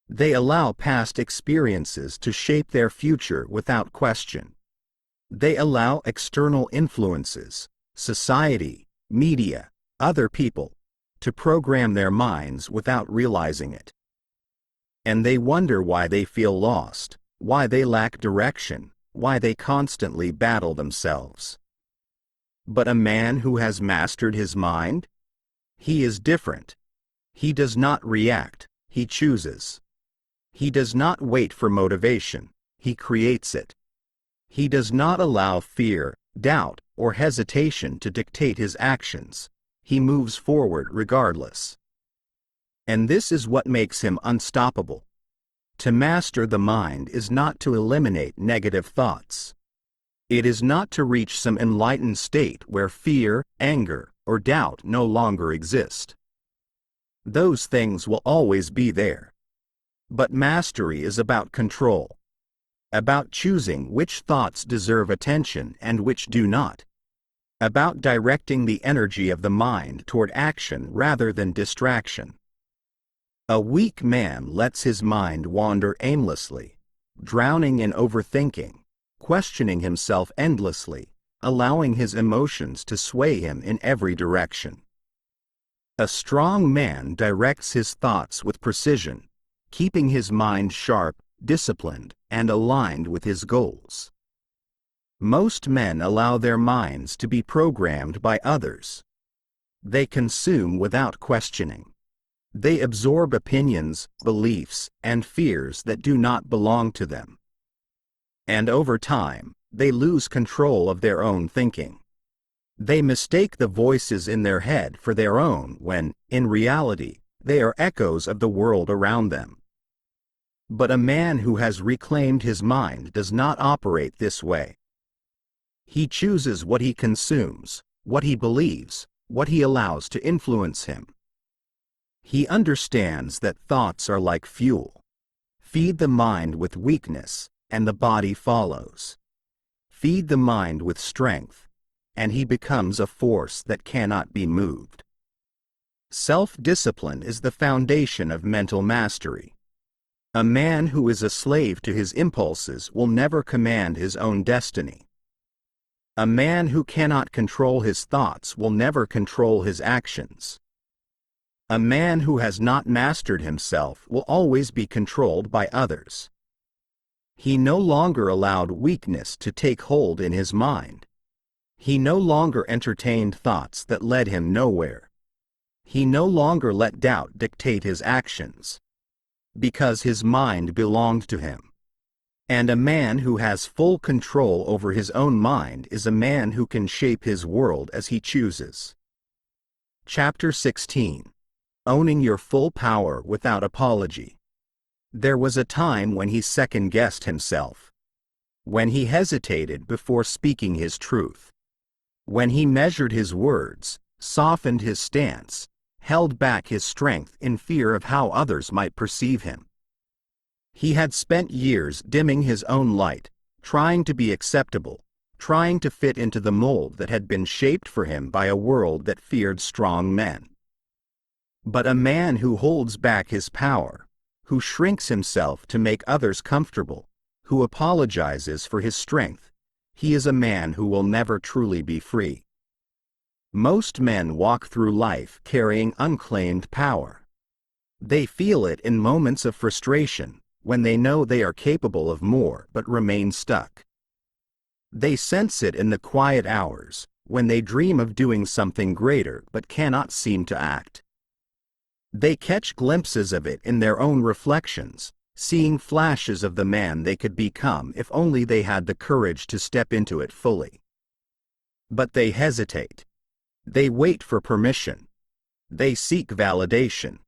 They allow past experiences to shape their future without question. They allow external influences, society, media, other people, to program their minds without realizing it. And they wonder why they feel lost, why they lack direction, why they constantly battle themselves. But a man who has mastered his mind? He is different. He does not react, he chooses. He does not wait for motivation, he creates it. He does not allow fear, doubt, or hesitation to dictate his actions. He moves forward regardless. And this is what makes him unstoppable. To master the mind is not to eliminate negative thoughts. It is not to reach some enlightened state where fear, anger, or doubt no longer exist. Those things will always be there. But mastery is about control. About choosing which thoughts deserve attention and which do not. About directing the energy of the mind toward action rather than distraction. A weak man lets his mind wander aimlessly, drowning in overthinking, questioning himself endlessly, allowing his emotions to sway him in every direction. A strong man directs his thoughts with precision, keeping his mind sharp, disciplined, and aligned with his goals. Most men allow their minds to be programmed by others. They consume without questioning. They absorb opinions, beliefs, and fears that do not belong to them. And over time, they lose control of their own thinking. They mistake the voices in their head for their own when, in reality, they are echoes of the world around them. But a man who has reclaimed his mind does not operate this way. He chooses what he consumes, what he believes, what he allows to influence him. He understands that thoughts are like fuel. Feed the mind with weakness, and the body follows. Feed the mind with strength, and he becomes a force that cannot be moved. Self-discipline is the foundation of mental mastery. A man who is a slave to his impulses will never command his own destiny. A man who cannot control his thoughts will never control his actions. A man who has not mastered himself will always be controlled by others. He no longer allowed weakness to take hold in his mind. He no longer entertained thoughts that led him nowhere. He no longer let doubt dictate his actions. Because his mind belonged to him. And a man who has full control over his own mind is a man who can shape his world as he chooses. Chapter 16. Owning your full power without apology. There was a time when he second-guessed himself. When he hesitated before speaking his truth. When he measured his words, softened his stance, held back his strength in fear of how others might perceive him. He had spent years dimming his own light, trying to be acceptable, trying to fit into the mold that had been shaped for him by a world that feared strong men. But a man who holds back his power, who shrinks himself to make others comfortable, who apologizes for his strength, he is a man who will never truly be free. Most men walk through life carrying unclaimed power. They feel it in moments of frustration, when they know they are capable of more but remain stuck. They sense it in the quiet hours, when they dream of doing something greater but cannot seem to act. They catch glimpses of it in their own reflections, seeing flashes of the man they could become if only they had the courage to step into it fully. But they hesitate. They wait for permission. They seek validation.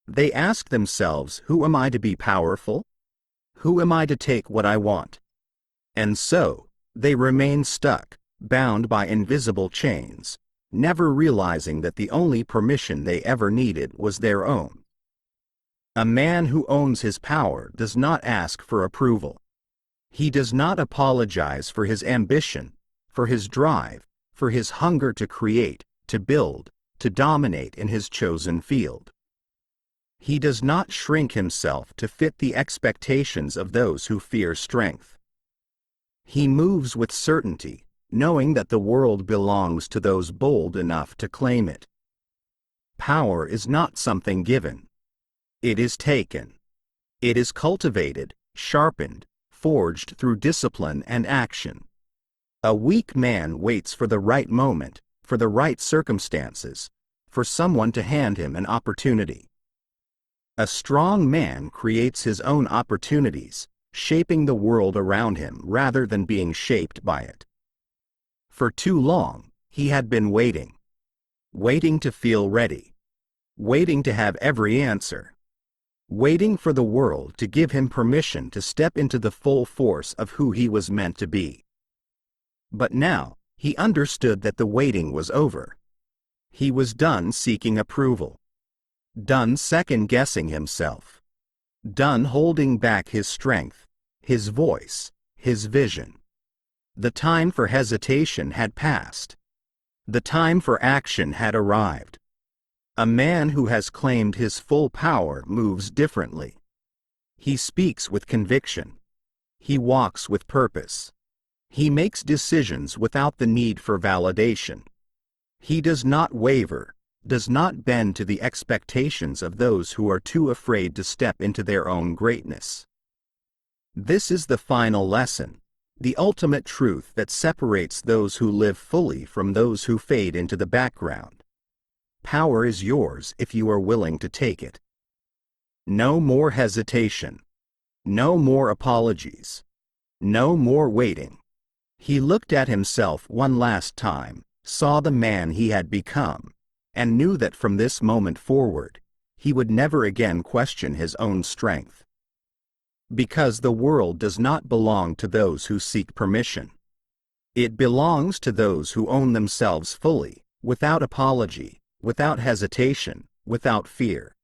They ask themselves, who am I to be powerful? Who am I to take what I want? And so, they remain stuck, bound by invisible chains, never realizing that the only permission they ever needed was their own. A man who owns his power does not ask for approval. He does not apologize for his ambition, for his drive, for his hunger to create, to build, to dominate in his chosen field. He does not shrink himself to fit the expectations of those who fear strength. He moves with certainty, knowing that the world belongs to those bold enough to claim it. Power is not something given. It is taken. It is cultivated, sharpened, forged through discipline and action. A weak man waits for the right moment, for the right circumstances, for someone to hand him an opportunity. A strong man creates his own opportunities, shaping the world around him rather than being shaped by it. For too long, he had been waiting. Waiting to feel ready. Waiting to have every answer. Waiting for the world to give him permission to step into the full force of who he was meant to be. But now, he understood that the waiting was over. He was done seeking approval. Done second-guessing himself. Done holding back his strength, his voice, his vision. The time for hesitation had passed. The time for action had arrived. A man who has claimed his full power moves differently. He speaks with conviction. He walks with purpose. He makes decisions without the need for validation. He does not waver, does not bend to the expectations of those who are too afraid to step into their own greatness. This is the final lesson, the ultimate truth that separates those who live fully from those who fade into the background. Power is yours if you are willing to take it. No more hesitation. No more apologies. No more waiting. He looked at himself one last time, saw the man he had become, and knew that from this moment forward, he would never again question his own strength. Because the world does not belong to those who seek permission. It belongs to those who own themselves fully, without apology, without hesitation, without fear.